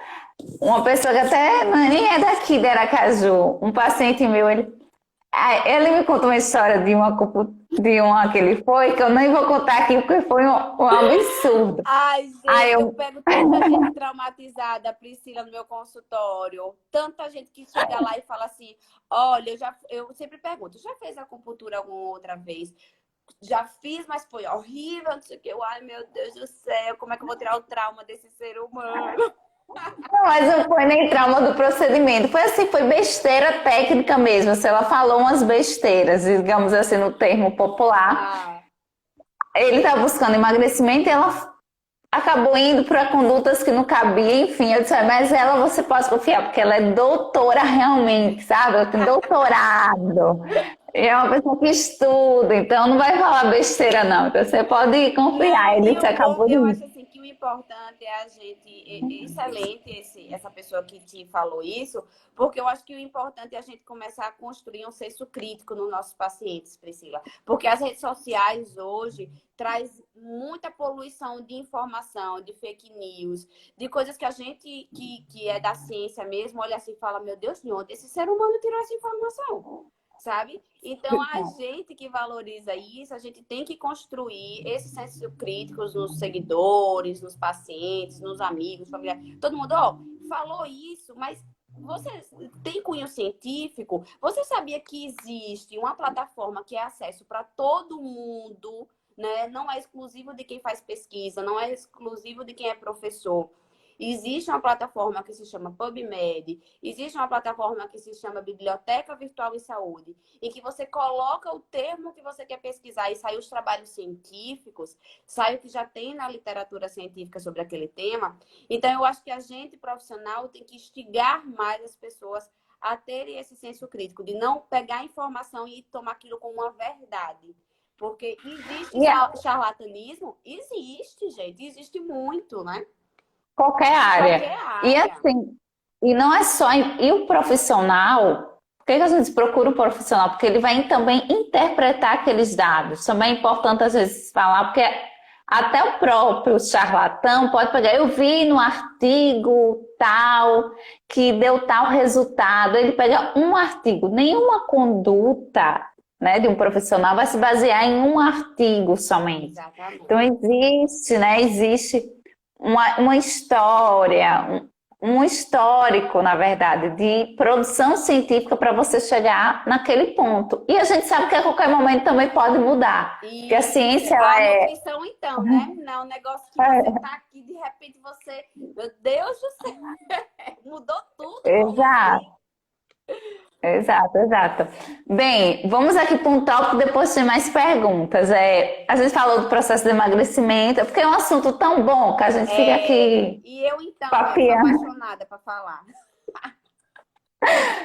uma pessoa que até nem é daqui de Aracaju, um paciente meu, ele me contou uma história de uma que ele foi, que eu nem vou contar aqui porque foi um absurdo. Ai, Aí gente, eu eu, pego tanta gente traumatizada, Priscila, no meu consultório. Tanta gente que chega lá e fala assim: olha, eu sempre pergunto, já fez acupuntura alguma outra vez? Já fiz, mas foi horrível, não sei o que. Ai, meu Deus do céu, como é que eu vou tirar o trauma desse ser humano? não, mas não foi nem trauma do procedimento, foi assim, foi besteira técnica mesmo. Se ela falou umas besteiras, digamos assim, no termo popular. Ah, Ele estava buscando emagrecimento e ela acabou indo para condutas que não cabia, enfim, eu disse, mas ela você pode confiar, porque ela é doutora realmente, sabe? Ela tem doutorado. E é uma pessoa que estuda, então não vai falar besteira, não. Então você pode confiar. não, Ele e disse, acabou eu de. acho assim que o importante é a gente, excelente essa pessoa que te falou isso, porque eu acho que o importante é a gente começar a construir um senso crítico nos nossos pacientes, Priscila. Porque as redes sociais hoje traz muita poluição de informação, de fake news, de coisas que a gente que é da ciência mesmo, olha assim e fala, meu Deus, de onde esse ser humano tirou essa informação? Sabe? Então, a gente que valoriza isso, a gente tem que construir esse senso crítico nos seguidores, nos pacientes, nos amigos, familiares. Todo mundo, ó, falou isso, mas você tem cunho científico? Você sabia que existe uma plataforma que é acesso para todo mundo, né? Não é exclusivo de quem faz pesquisa, não é exclusivo de quem é professor. Existe uma plataforma que se chama PubMed, existe uma plataforma que se chama Biblioteca Virtual em Saúde, em que você coloca o termo que você quer pesquisar e sai os trabalhos científicos, sai o que já tem na literatura científica sobre aquele tema. Então, eu acho que a gente, profissional, tem que instigar mais as pessoas a terem esse senso crítico, de não pegar a informação e tomar aquilo como uma verdade. Porque existe E charlatanismo? Existe, gente. Existe muito, né? qualquer Em área. qualquer E área. assim, e não é só. E o profissional, por que que a gente procura um profissional? Porque ele vai também interpretar aqueles dados. Também é importante, às vezes, falar, porque até o próprio charlatão pode pegar. Eu vi no artigo tal que deu tal resultado. Ele pega um artigo, nenhuma conduta, né, de um profissional vai se basear em um artigo somente. Exatamente. Então existe, né? Existe uma história, um histórico, na verdade, de produção científica para você chegar naquele ponto. E a gente sabe que a qualquer momento também pode mudar. Porque a ciência, ela a é. nutrição, então, né? Não, um negócio que você tá aqui, de repente você... Meu Deus do céu! Mudou tudo. Exato. Exato, exato. Bem, vamos aqui para um tópico, depois tem mais perguntas. A gente falou do processo de emagrecimento, porque é um assunto tão bom que a gente fica aqui E eu, então, eu sou papeando. apaixonada para falar.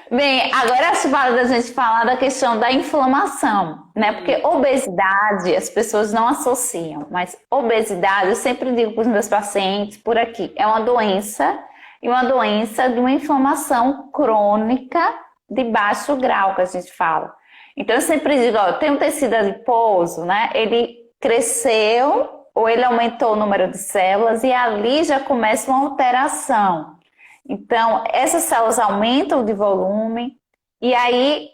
Bem, agora acho válido a gente falar da questão da inflamação, né? Porque obesidade as pessoas não associam, mas obesidade, eu sempre digo para os meus pacientes por aqui, é uma doença, e uma doença de uma inflamação crônica de baixo grau, que a gente fala. Então eu sempre digo, ó, tem um tecido adiposo, né? Ele cresceu ou ele aumentou o número de células e ali já começa uma alteração. Então, essas células aumentam de volume e aí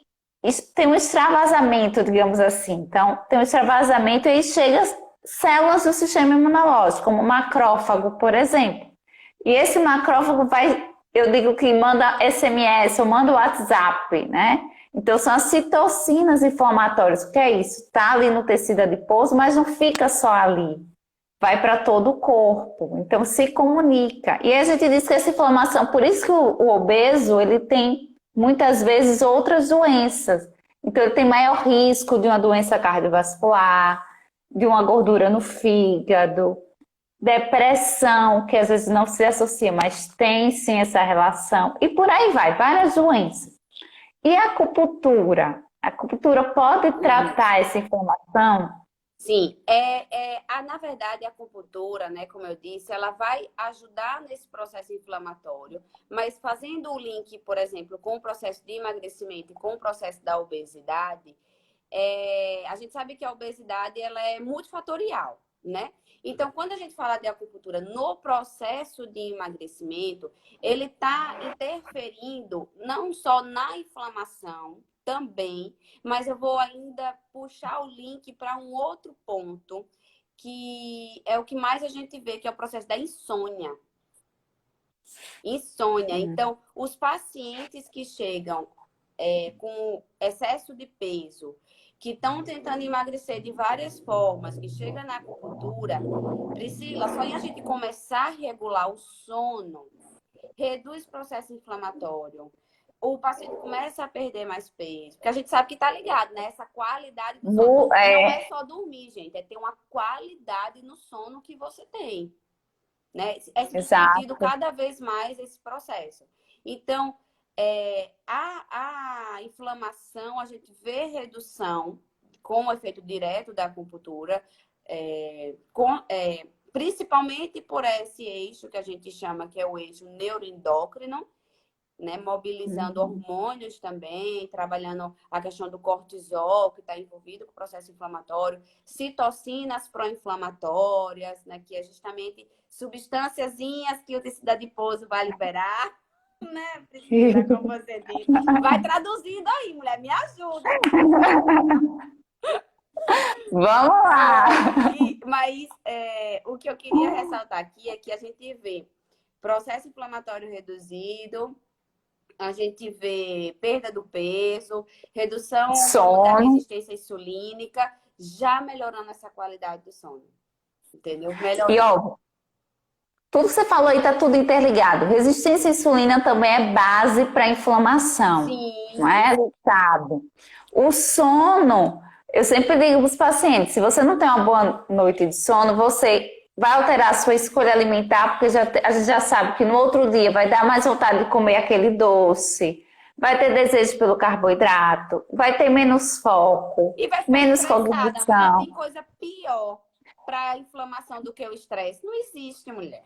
tem um extravasamento, digamos assim. Então, tem um extravasamento e aí chega células do sistema imunológico, como o macrófago, por exemplo. E esse macrófago vai, eu digo que manda SMS ou manda WhatsApp, né? Então, são as citocinas inflamatórias. O que é isso? Está ali no tecido adiposo, mas não fica só ali. Vai para todo o corpo, então se comunica. E a gente diz que essa inflamação, por isso que o obeso, ele tem muitas vezes outras doenças. Então ele tem maior risco de uma doença cardiovascular, de uma gordura no fígado, depressão, que às vezes não se associa, mas tem sim essa relação. E por aí vai, várias doenças. E a acupuntura? A acupuntura pode tratar essa inflamação? Sim, na verdade, a acupuntura, né, como eu disse, ela vai ajudar nesse processo inflamatório, mas fazendo o link, por exemplo, com o processo de emagrecimento e com o processo da obesidade, a gente sabe que a obesidade ela é multifatorial, né? Então, quando a gente fala de acupuntura no processo de emagrecimento, ele está interferindo não só na inflamação, também, mas eu vou ainda puxar o link para um outro ponto, que é o que mais a gente vê, que é o processo da insônia. Insônia. Então, os pacientes que chegam com excesso de peso, que estão tentando emagrecer de várias formas, que chegam na acupuntura, Priscila, só em a gente começar a regular o sono, reduz o processo inflamatório, o paciente começa a perder mais peso. Porque a gente sabe que tá ligado, né? Essa qualidade do sono. Não é só dormir, gente. É ter uma qualidade no sono que você tem. Né? É sentido cada vez mais esse processo. Então, a inflamação, a gente vê redução com o efeito direto da acupuntura, principalmente por esse eixo que a gente chama, que é o eixo neuroendócrino, né, mobilizando hormônios também, trabalhando a questão do cortisol, que está envolvido com o processo inflamatório, citocinas pró-inflamatórias, né, que é justamente substânciazinhas que o tecido adiposo vai liberar, né, Priscila, como você disse. Vai traduzindo aí, mulher, me ajuda. Vamos lá! Mas o que eu queria ressaltar aqui é que a gente vê processo inflamatório reduzido, a gente vê perda do peso, redução da resistência insulínica, já melhorando essa qualidade do sono. Entendeu? Melhorando. E ó, tudo que você falou aí tá tudo interligado. Resistência à insulina também é base para inflamação. Sim. Não é, sabe? O sono, eu sempre digo para os pacientes, se você não tem uma boa noite de sono, você vai alterar a sua escolha alimentar, porque a gente já sabe que no outro dia vai dar mais vontade de comer aquele doce, vai ter desejo pelo carboidrato, vai ter menos foco, E vai ficar menos estressada. Mulher, cognição. tem coisa pior para inflamação do que o estresse? Não existe, mulher.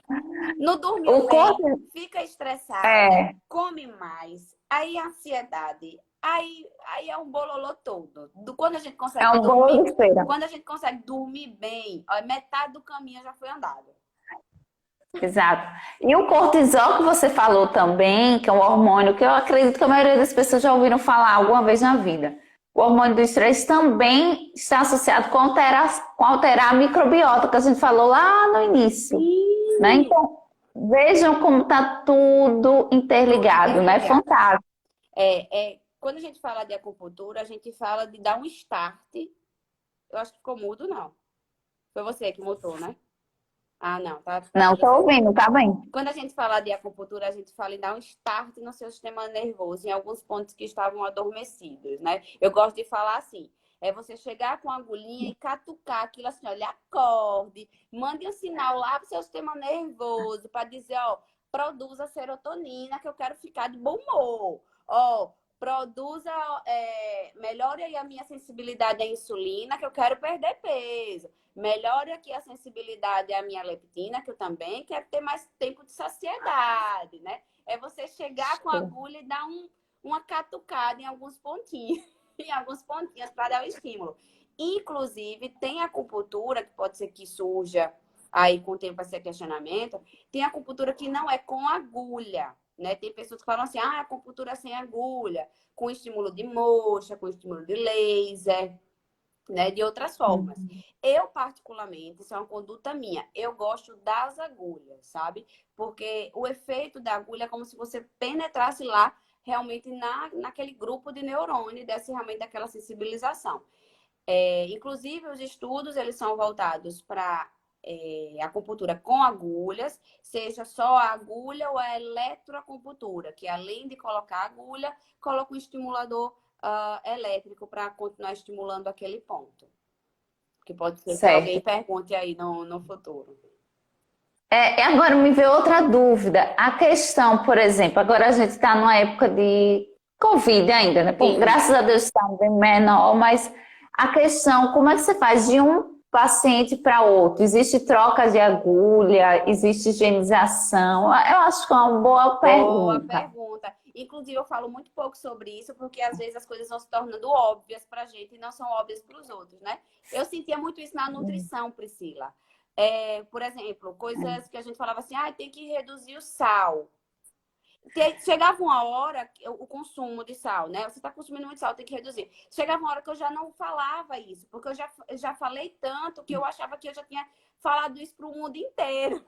Não dormiu O bem, corpo fica estressada, é, come mais, aí ansiedade, aí é um bololô todo. Quando a gente é consegue um bolo dormir, de feira. quando a gente consegue dormir bem, ó, metade do caminho já foi andado. Exato. E o cortisol que você falou também, que é um hormônio que eu acredito que a maioria das pessoas já ouviram falar alguma vez na vida. O hormônio do estresse também está associado com alterar a microbiota, que a gente falou lá no início, né? Sim. Então, vejam como está tudo interligado, né? Interligado. Fantástico. Quando a gente fala de acupuntura, a gente fala de dar um start. Eu acho que ficou mudo, não. Foi você que mutou, né? Ah, não, tá Não, tudo estou certo. ouvindo, tá bem. Quando a gente fala de acupuntura, a gente fala em dar um start no seu sistema nervoso, em alguns pontos que estavam adormecidos, né? Eu gosto de falar assim, é você chegar com a agulhinha e catucar aquilo assim, olha, acorde, mande um sinal lá pro seu sistema nervoso para dizer, ó, produza serotonina que eu quero ficar de bom humor. Ó, produza, melhore aí a minha sensibilidade à insulina que eu quero perder peso. Melhore aqui a sensibilidade à minha leptina, que eu também quero ter mais tempo de saciedade, né? É você chegar com a agulha e dar uma catucada em alguns pontinhos, em alguns pontinhos para dar o estímulo. Inclusive, tem acupuntura, que pode ser que surja aí com o tempo para ser questionamento, tem acupuntura que não é com agulha, né? Tem pessoas que falam assim, acupuntura sem agulha, com estímulo de moxa, com estímulo de laser, né, de outras formas. Eu, particularmente, isso é uma conduta minha, eu gosto das agulhas, sabe? Porque o efeito da agulha é como se você penetrasse lá realmente naquele grupo de neurônio e desse realmente aquela sensibilização. Inclusive, os estudos, eles são voltados para acupuntura com agulhas, seja só a agulha ou a eletroacupuntura, que além de colocar a agulha, coloca um estimulador elétrico para continuar estimulando aquele ponto. Que pode ser que alguém Certo. pergunte aí no futuro. Agora me veio outra dúvida. A questão, por exemplo, agora a gente está numa época de Covid ainda, né? Pô, Sim. graças a Deus está bem menor, mas a questão, como é que você faz de um paciente para outro? Existe troca de agulha? Existe higienização? Eu acho que é uma boa Boa pergunta. pergunta. Inclusive, eu falo muito pouco sobre isso, porque às vezes as coisas vão se tornando óbvias pra gente e não são óbvias para os outros, né? Eu sentia muito isso na nutrição, Priscila. Por exemplo, coisas que a gente falava assim, tem que reduzir o sal. Chegava uma hora, o consumo de sal, né? Você está consumindo muito sal, tem que reduzir. Chegava uma hora que eu já não falava isso, porque eu já falei tanto que eu achava que eu já tinha falado isso para o mundo inteiro.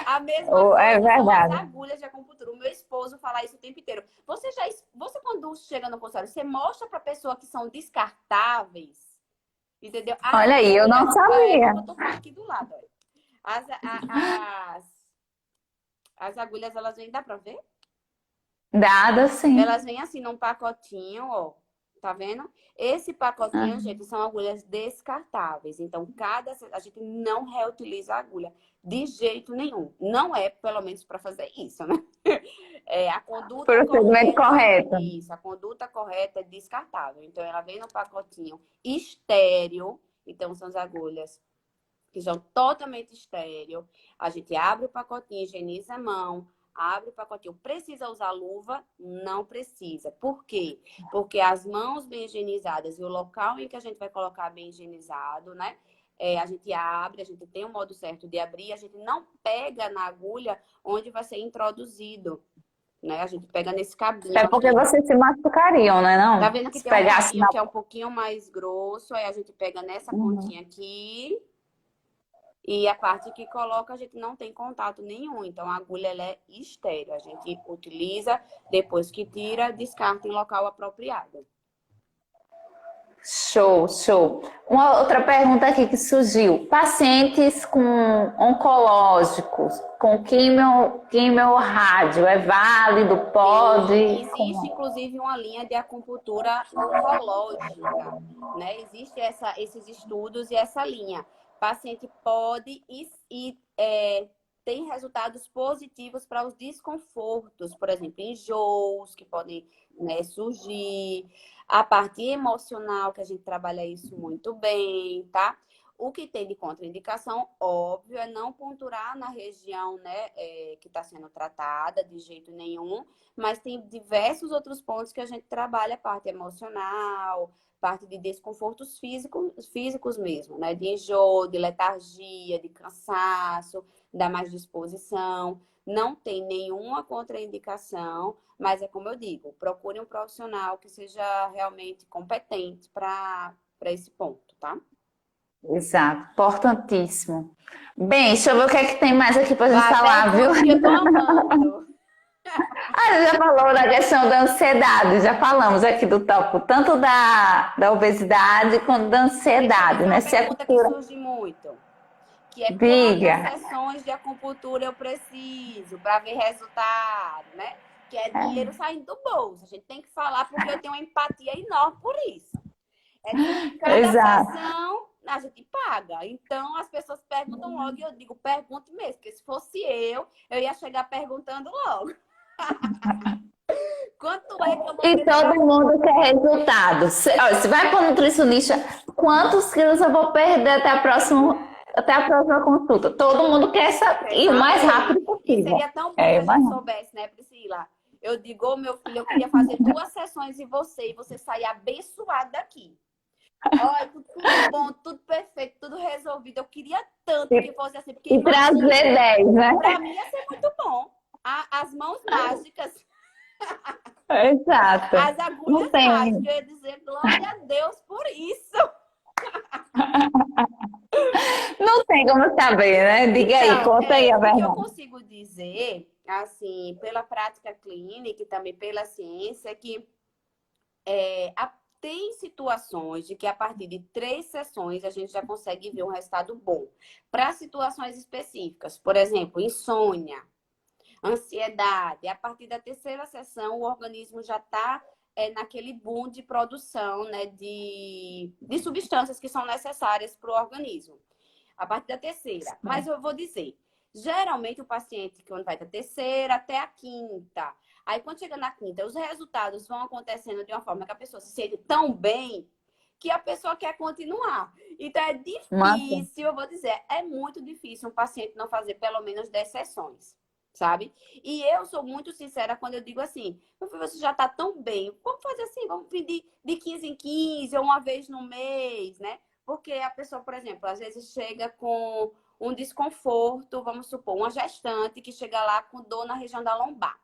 A mesma É coisa são as verdade. agulhas de acupuntura. O meu esposo fala isso o tempo inteiro. Você quando chega no consultório, você mostra para a pessoa que são descartáveis, entendeu? A Olha aí, eu agulha, não sabia. eu tô falando aqui do lado, olha. As agulhas, elas vêm, dá para ver? Dada, sim. Elas vêm assim num pacotinho, ó. Tá vendo? Esse pacotinho, gente, são agulhas descartáveis. Então, a gente não reutiliza a agulha de jeito nenhum. Não é, pelo menos, para fazer isso, né? A conduta Procedimento correto. Isso, a conduta correta é descartável. Então, ela vem no pacotinho estéreo. Então, são as agulhas que são totalmente estéreo. A gente abre o pacotinho, higieniza a mão. Abre o pacotinho. Precisa usar luva? Não precisa. Por quê? Porque as mãos bem higienizadas e o local em que a gente vai colocar bem higienizado, né? A gente abre, a gente tem um modo certo de abrir, a gente não pega na agulha onde vai ser introduzido, né? A gente pega nesse cabinho. É porque vocês se machucariam, né? Não? Tá vendo que Se tem um pegasse rabinho na... que é um pouquinho mais grosso, aí a gente pega nessa pontinha aqui. E a parte que coloca, a gente não tem contato nenhum. Então, a agulha ela é estéreo. A gente utiliza, depois que tira, descarta em local apropriado. Show, show. Uma outra pergunta aqui que surgiu. Pacientes com oncológicos, com quimio rádio, é válido? Pode? Existe, inclusive, uma linha de acupuntura oncológica, né? Existe esses estudos e essa linha. O paciente pode tem resultados positivos para os desconfortos, por exemplo, enjoos que podem, né, surgir, a parte emocional, que a gente trabalha isso muito bem, tá? O que tem de contraindicação, óbvio, é não ponturar na região, né, que está sendo tratada de jeito nenhum, mas tem diversos outros pontos que a gente trabalha, a parte emocional, parte de desconfortos físicos mesmo, né? De enjoo, de letargia, de cansaço, da mais disposição. Não tem nenhuma contraindicação, mas é como eu digo, procure um profissional que seja realmente competente para esse ponto, tá? Exato, importantíssimo. Bem, deixa eu ver o que é que tem mais aqui pra gente Vai, falar, viu? pergunte que eu tô amando. Ah, já falou da questão da ansiedade, já falamos aqui do tópico, tanto da obesidade quanto da ansiedade, Tem né? uma Se a pergunta que cultura. surge muito, que é Diga. quantas sessões de acupuntura eu preciso para ver resultado, né? Que é dinheiro saindo do bolso. A gente tem que falar porque eu tenho uma empatia enorme por isso. É dizer que cada Exato. sessão a gente paga. Então as pessoas perguntam logo e eu digo, pergunte mesmo, porque se fosse eu ia chegar perguntando logo. Quanto é que eu vou E precisar? todo mundo quer resultado. Se vai para o nutricionista, quantos quilos eu vou perder até a próxima consulta? Todo mundo quer ir o mais rápido E possível. seria tão bom se É, a gente soubesse, né, Priscila? Eu digo, ô, meu filho, eu queria fazer 2 sessões em você e você sair abençoado daqui. Olha, tudo bom, tudo perfeito, tudo resolvido. Eu queria tanto que fosse assim, porque e trazer imagina, 10, né? para mim ia ser muito bom. As mãos mágicas, Exato. as Não agulhas tem. mágicas. Eu ia dizer, glória a Deus por isso. Não tem como saber, né? Diga aí, Então, conta aí a o que eu verdade. consigo dizer, assim, pela prática clínica e também pela ciência, é que tem situações de que a partir de 3 sessões a gente já consegue ver um resultado bom. Para situações específicas, por exemplo, insônia, ansiedade, a partir da 3ª sessão o organismo já está naquele boom de produção, né, de substâncias que são necessárias para o organismo. A partir da 3ª. Mas eu vou dizer, geralmente o paciente, quando vai da 3ª até a 5ª, aí quando chega na 5ª, os resultados vão acontecendo de uma forma que a pessoa se sente tão bem que a pessoa quer continuar. Então é Massa. difícil, eu vou dizer, é muito difícil um paciente não fazer pelo menos 10 sessões. Sabe? E eu sou muito sincera quando eu digo assim, meu filho, você já tá tão bem, vamos fazer assim, vamos pedir de 15 em 15 ou uma vez no mês, né? Porque a pessoa, por exemplo, às vezes chega com um desconforto, vamos supor, uma gestante que chega lá com dor na região da lombar,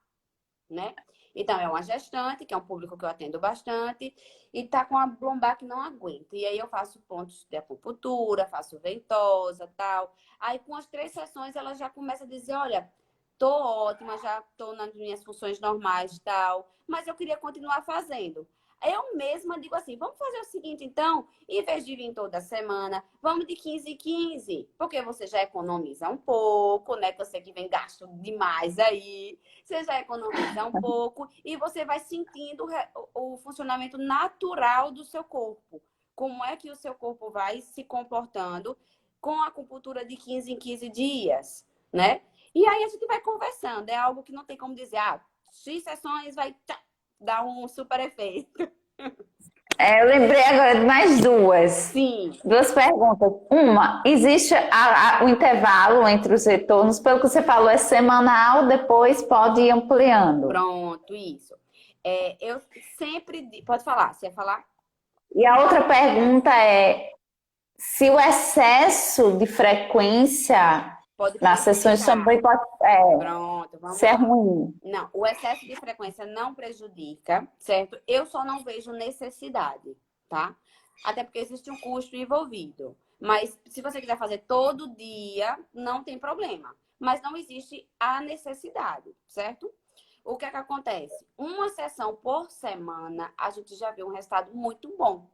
né? Então, é uma gestante, que é um público que eu atendo bastante, e tá com a lombar que não aguenta. E aí eu faço pontos de acupuntura, faço ventosa, tal. Aí com as 3 sessões ela já começa a dizer, olha, tô ótima, já tô nas minhas funções normais, tal, mas eu queria continuar fazendo. Eu mesma digo assim, vamos fazer o seguinte, então, em vez de vir toda semana, vamos de 15 em 15, porque você já economiza um pouco, né? Que eu sei que vem gasto demais aí, você já economiza um pouco e você vai sentindo o funcionamento natural do seu corpo. Como é que o seu corpo vai se comportando com a acupuntura de 15 em 15 dias, né? E aí a gente vai conversando. É algo que não tem como dizer, X sessões vai dar um super efeito. Eu lembrei agora de mais duas. Sim. Duas perguntas. Uma, existe o intervalo entre os retornos? Pelo que você falou, é semanal, depois pode ir ampliando. Pronto, isso. Eu sempre... Pode falar, você ia falar? E a outra pergunta é se o excesso de frequência Pode nas sessões prejudicar. também pode Pronto, vamos ser lá. ruim. Não, o excesso de frequência não prejudica, certo? Eu só não vejo necessidade, tá? Até porque existe um custo envolvido. Mas se você quiser fazer todo dia, não tem problema. Mas não existe a necessidade, certo? O que é que acontece? Uma sessão por semana, a gente já vê um resultado muito bom.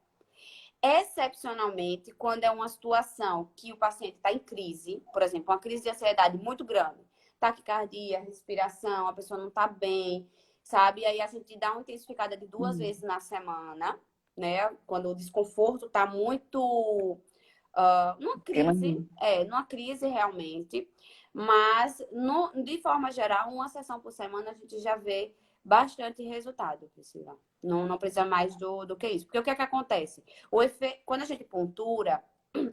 Excepcionalmente, quando é uma situação que o paciente está em crise, por exemplo, uma crise de ansiedade muito grande, taquicardia, respiração, a pessoa não está bem, sabe? Aí a gente dá uma intensificada de 2 vezes na semana, né? Quando o desconforto está muito numa crise realmente, mas de forma geral, uma sessão por semana a gente já vê bastante resultado, Priscila. Não precisa mais do que isso. Porque o que é que acontece? Quando a gente pontura,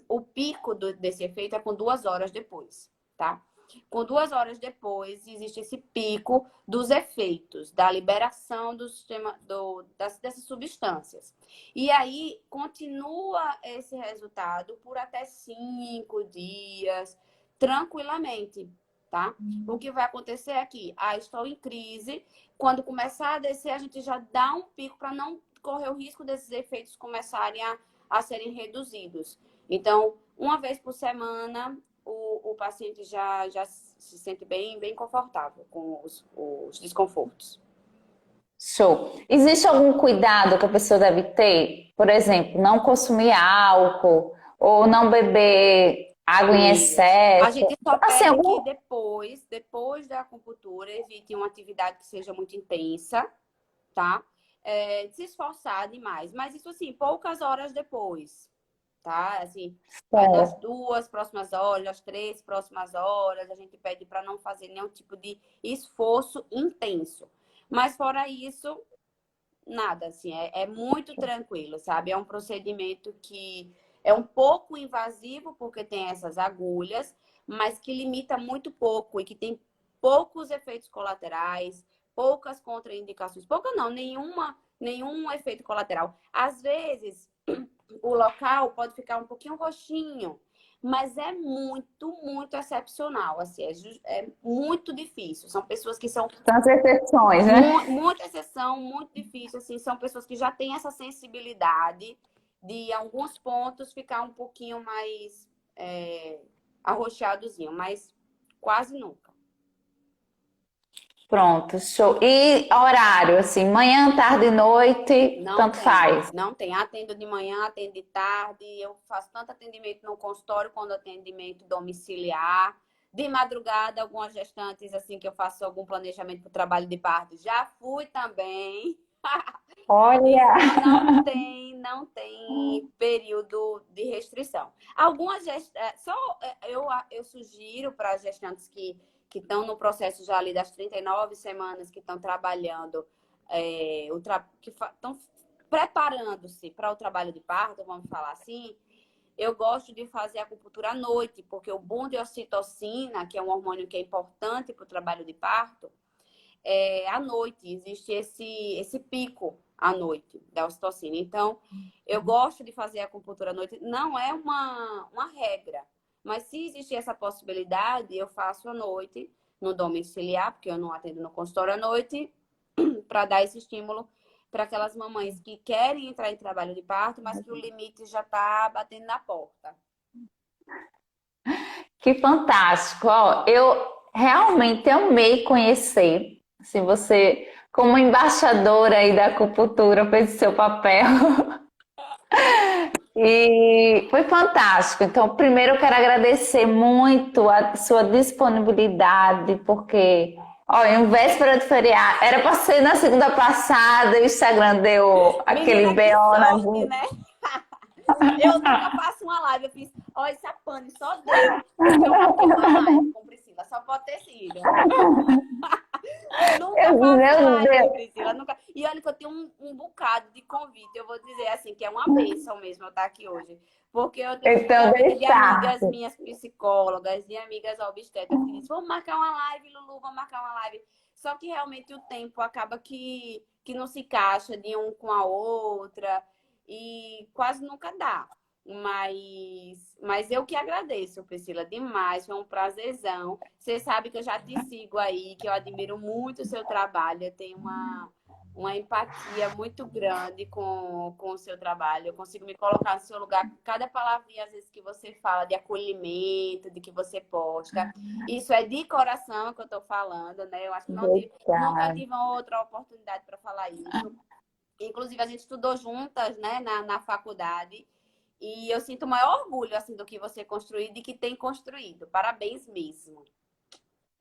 o pico desse efeito é com 2 horas depois, tá? Com 2 horas depois, existe esse pico dos efeitos, da liberação do sistema, dessas substâncias. E aí, continua esse resultado por até 5 dias, tranquilamente, tá? O que vai acontecer aqui? Estou em crise. Quando começar a descer, a gente já dá um pico para não correr o risco desses efeitos começarem a serem reduzidos. Então, uma vez por semana, o paciente já se sente bem confortável com os desconfortos. Show. Existe algum cuidado que a pessoa deve ter? Por exemplo, não consumir álcool ou não beber água em A excesso? gente só Assim, pede algum... que depois da acupuntura, evite uma atividade que seja muito intensa, tá? Se esforçar demais. Mas isso, assim, poucas horas depois, tá? Assim, nas 2 próximas horas, nas 3 próximas horas, a gente pede para não fazer nenhum tipo de esforço intenso. Mas fora isso, nada, assim, é muito tranquilo, sabe? É um procedimento que é um pouco invasivo, porque tem essas agulhas, mas que limita muito pouco e que tem poucos efeitos colaterais, poucas contraindicações. Pouca não, nenhum efeito colateral. Às vezes, o local pode ficar um pouquinho roxinho, mas é muito excepcional, assim, é muito difícil. São pessoas que são São as exceções, né? muita exceção, muito difícil, assim, são pessoas que já têm essa sensibilidade de em alguns pontos ficar um pouquinho mais arroxeadozinho, mas quase nunca. Pronto, show. E horário, assim, manhã, tarde, noite, Não tanto tem, faz. não tem. Atendo de manhã, atendo de tarde. Eu faço tanto atendimento no consultório quanto atendimento domiciliar. De madrugada, algumas gestantes, assim, que eu faço algum planejamento para o trabalho de parto, já fui também. Olha, Então, não tem período de restrição. Algumas eu sugiro para as gestantes que estão no processo já ali das 39 semanas, que estão trabalhando, que estão preparando-se para o trabalho de parto, vamos falar assim. Eu gosto de fazer acupuntura à noite, porque o boom de ocitocina, que é um hormônio que é importante para o trabalho de parto, à noite, existe esse pico à noite da ocitocina. Então, eu gosto de fazer acupuntura à noite. Não é uma regra, mas se existir essa possibilidade, eu faço à noite no domiciliar, porque eu não atendo no consultório à noite, para dar esse estímulo para aquelas mamães que querem entrar em trabalho de parto, mas que o limite já está batendo na porta. que fantástico. Ó, eu realmente amei conhecer. Se você, como embaixadora aí da acupuntura, fez o seu papel. E foi fantástico. Então, primeiro eu quero agradecer muito a sua disponibilidade, porque, ó, em véspera de feriado, era para ser na segunda passada, o Instagram deu aquele Menina, que BO na sorte, gente. né? Eu nunca faço uma live. Eu fiz, ó, essa pane só deu porque eu marquei uma live com Priscila. Só pode ter sido. Nunca faço Meu live, Deus. Priscila. Nunca... E olha que eu tenho um bocado de convite. Eu vou dizer assim, que é uma bênção mesmo eu estar aqui hoje. Porque eu tenho Então, convite de deixar. amigas minhas psicólogas, de amigas obstetras, que dizem, vamos marcar uma live, Lulu, vamos marcar uma live. Só que realmente o tempo acaba que não se encaixa de um com a outra e quase nunca dá. Mas eu que agradeço, Priscila, demais. Foi um prazerzão. Você sabe que eu já te sigo aí, que eu admiro muito o seu trabalho. Eu tenho uma empatia muito grande com o seu trabalho. Eu consigo me colocar no seu lugar. Cada palavrinha, às vezes, que você fala de acolhimento, de que você posta. Isso é de coração que eu estou falando, né? Eu acho que nunca Deixar. tive uma outra oportunidade para falar isso. Inclusive, a gente estudou juntas, né, na faculdade. E eu sinto o maior orgulho, assim, do que você construiu e de que tem construído. Parabéns mesmo.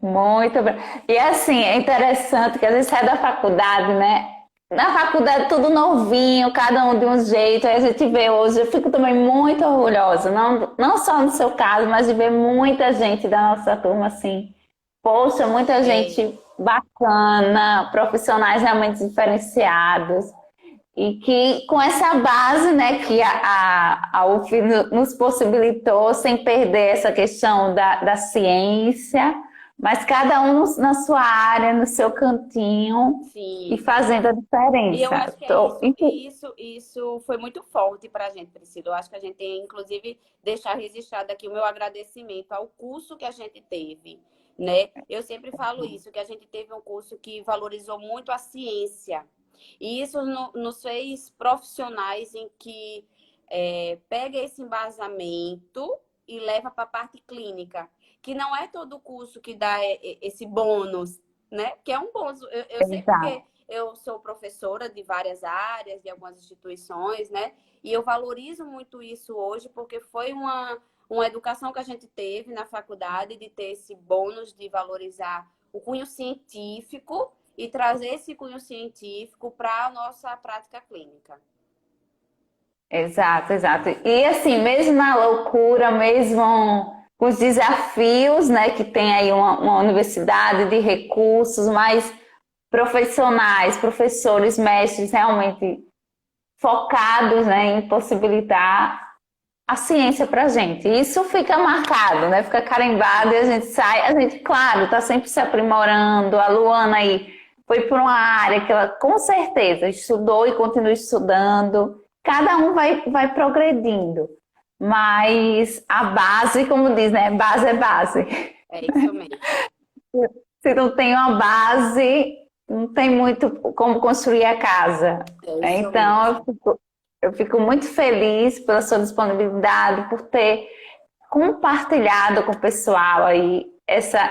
Muito bem. E assim, é interessante que às vezes sai da faculdade, né? Na faculdade, tudo novinho, cada um de um jeito. Aí a gente vê hoje, eu fico também muito orgulhosa, não só no seu caso, mas de ver muita gente da nossa turma assim. Poxa, muita É, gente bacana, profissionais realmente diferenciados. E que com essa base, né, que a UF nos possibilitou, sem perder essa questão da ciência, mas cada um na sua área, no seu cantinho, e sim. fazendo a E eu diferença. acho que é isso. E isso foi muito forte para a gente, Priscila. Eu acho que a gente tem, inclusive, deixar registrado aqui o meu agradecimento ao curso que a gente teve, né? Eu sempre falo isso, que a gente teve um curso que valorizou muito a ciência. E isso nos fez profissionais em que pega esse embasamento e leva para a parte clínica, que não é todo curso que dá esse bônus, né? Que é um bônus. Eu sei porque Exato. eu sou professora de várias áreas, de algumas instituições, né? E eu valorizo muito isso hoje, porque foi uma educação que a gente teve na faculdade de ter esse bônus de valorizar o cunho científico e trazer esse cunho científico para a nossa prática clínica. Exato, exato. E assim, mesmo na loucura, mesmo com os desafios, né, que tem aí uma universidade de recursos, mas profissionais, professores, mestres realmente focados, né, em possibilitar a ciência para a gente. Isso fica marcado, né, fica carimbado e a gente sai, a gente, claro, está sempre se aprimorando. A Luana aí foi por uma área que ela com certeza estudou e continua estudando. Cada um vai progredindo, mas a base, como diz, né, base é base. É isso mesmo. Se não tem uma base, não tem muito como construir a casa. É isso Então, mesmo. eu fico muito feliz pela sua disponibilidade, por ter compartilhado com o pessoal aí.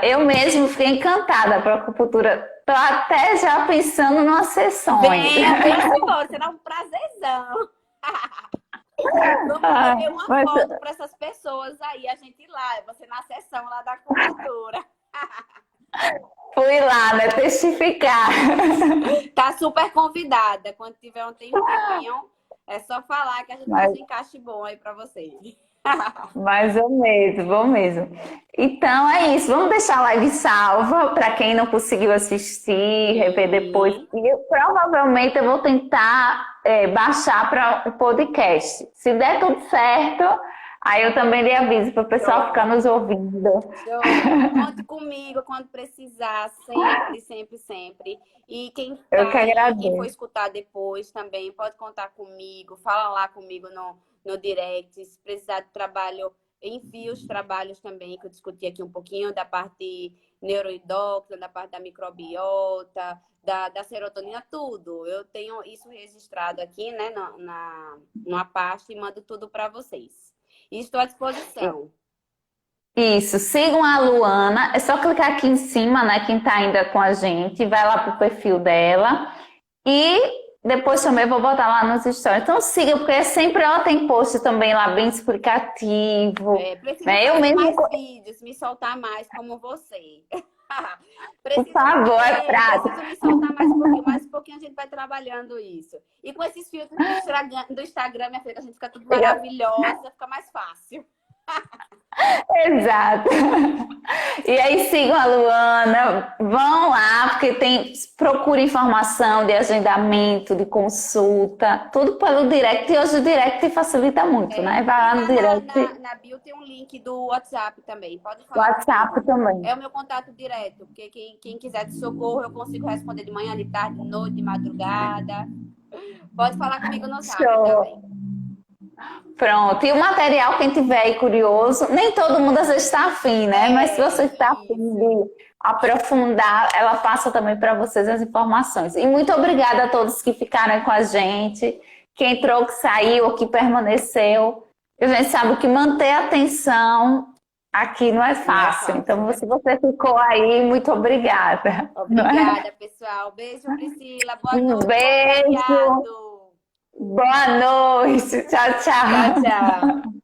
Eu mesmo fiquei encantada pela acupuntura. Estou até já pensando nas sessões. Venha embora, será um prazerzão. Vamos Ah, fazer uma mas foto para essas pessoas aí, a gente ir lá, você na sessão lá da acupuntura. fui lá, né, testificar. Tá super convidada. Quando tiver um tempinho, é só falar que a gente faz Mas um encaixe bom aí para vocês. Mas eu mesmo, vou mesmo. Então é isso, vamos deixar a live salva para quem não conseguiu assistir, rever depois. Sim. E provavelmente eu vou tentar baixar para o podcast. Se der tudo certo, aí eu também lhe aviso para o pessoal ficar Show. nos ouvindo. Show. Conte comigo quando precisar, sempre, sempre, sempre. E quem Eu tá que aí, quem for agradeço. escutar depois também, pode contar comigo, fala lá comigo no direct. Se precisar de trabalho, envie os trabalhos também, que eu discuti aqui um pouquinho, da parte neuroendócrina, da parte da microbiota, da serotonina, tudo. Eu tenho isso registrado aqui, né, numa pasta e mando tudo para vocês. E estou à disposição. Isso, sigam a Luana. É só clicar aqui em cima, né? Quem tá ainda com a gente, vai lá pro perfil dela. E depois também vou botar lá nos stories. Então siga, porque sempre ela tem post também lá bem explicativo. Preciso Né? Eu fazer mesmo, mais vídeos, me soltar mais como você. por Preciso, favor, é preciso prático. me soltar mais um pouquinho a gente vai trabalhando isso. E com esses filtros do Instagram, minha filha, a gente fica tudo maravilhosa, fica mais fácil. Exato. E aí sigam a Luana, vão lá, porque procura informação de agendamento, de consulta, tudo pelo direct, e hoje o direct facilita muito, né? Vai E lá no lá na, direct, na, na bio tem um link do WhatsApp também. Pode falar WhatsApp comigo. também. É o meu contato direto, porque quem quiser de socorro, eu consigo responder de manhã, de tarde, de noite, de madrugada. Pode falar comigo no Zap também. Show. Pronto, e o material, quem tiver aí curioso, nem todo mundo às vezes está afim, né? Mas se você está afim Isso. de aprofundar, ela passa também para vocês as informações. E muito obrigada a todos que ficaram com a gente, que entrou, que saiu, que permaneceu. A gente sabe que manter a atenção aqui não é fácil. Então, se você ficou aí, muito obrigada. Obrigada, pessoal. Beijo, Priscila. Boa Um noite. Bom beijo, feriado. boa noite, tchau, Tchau, tchau. tchau.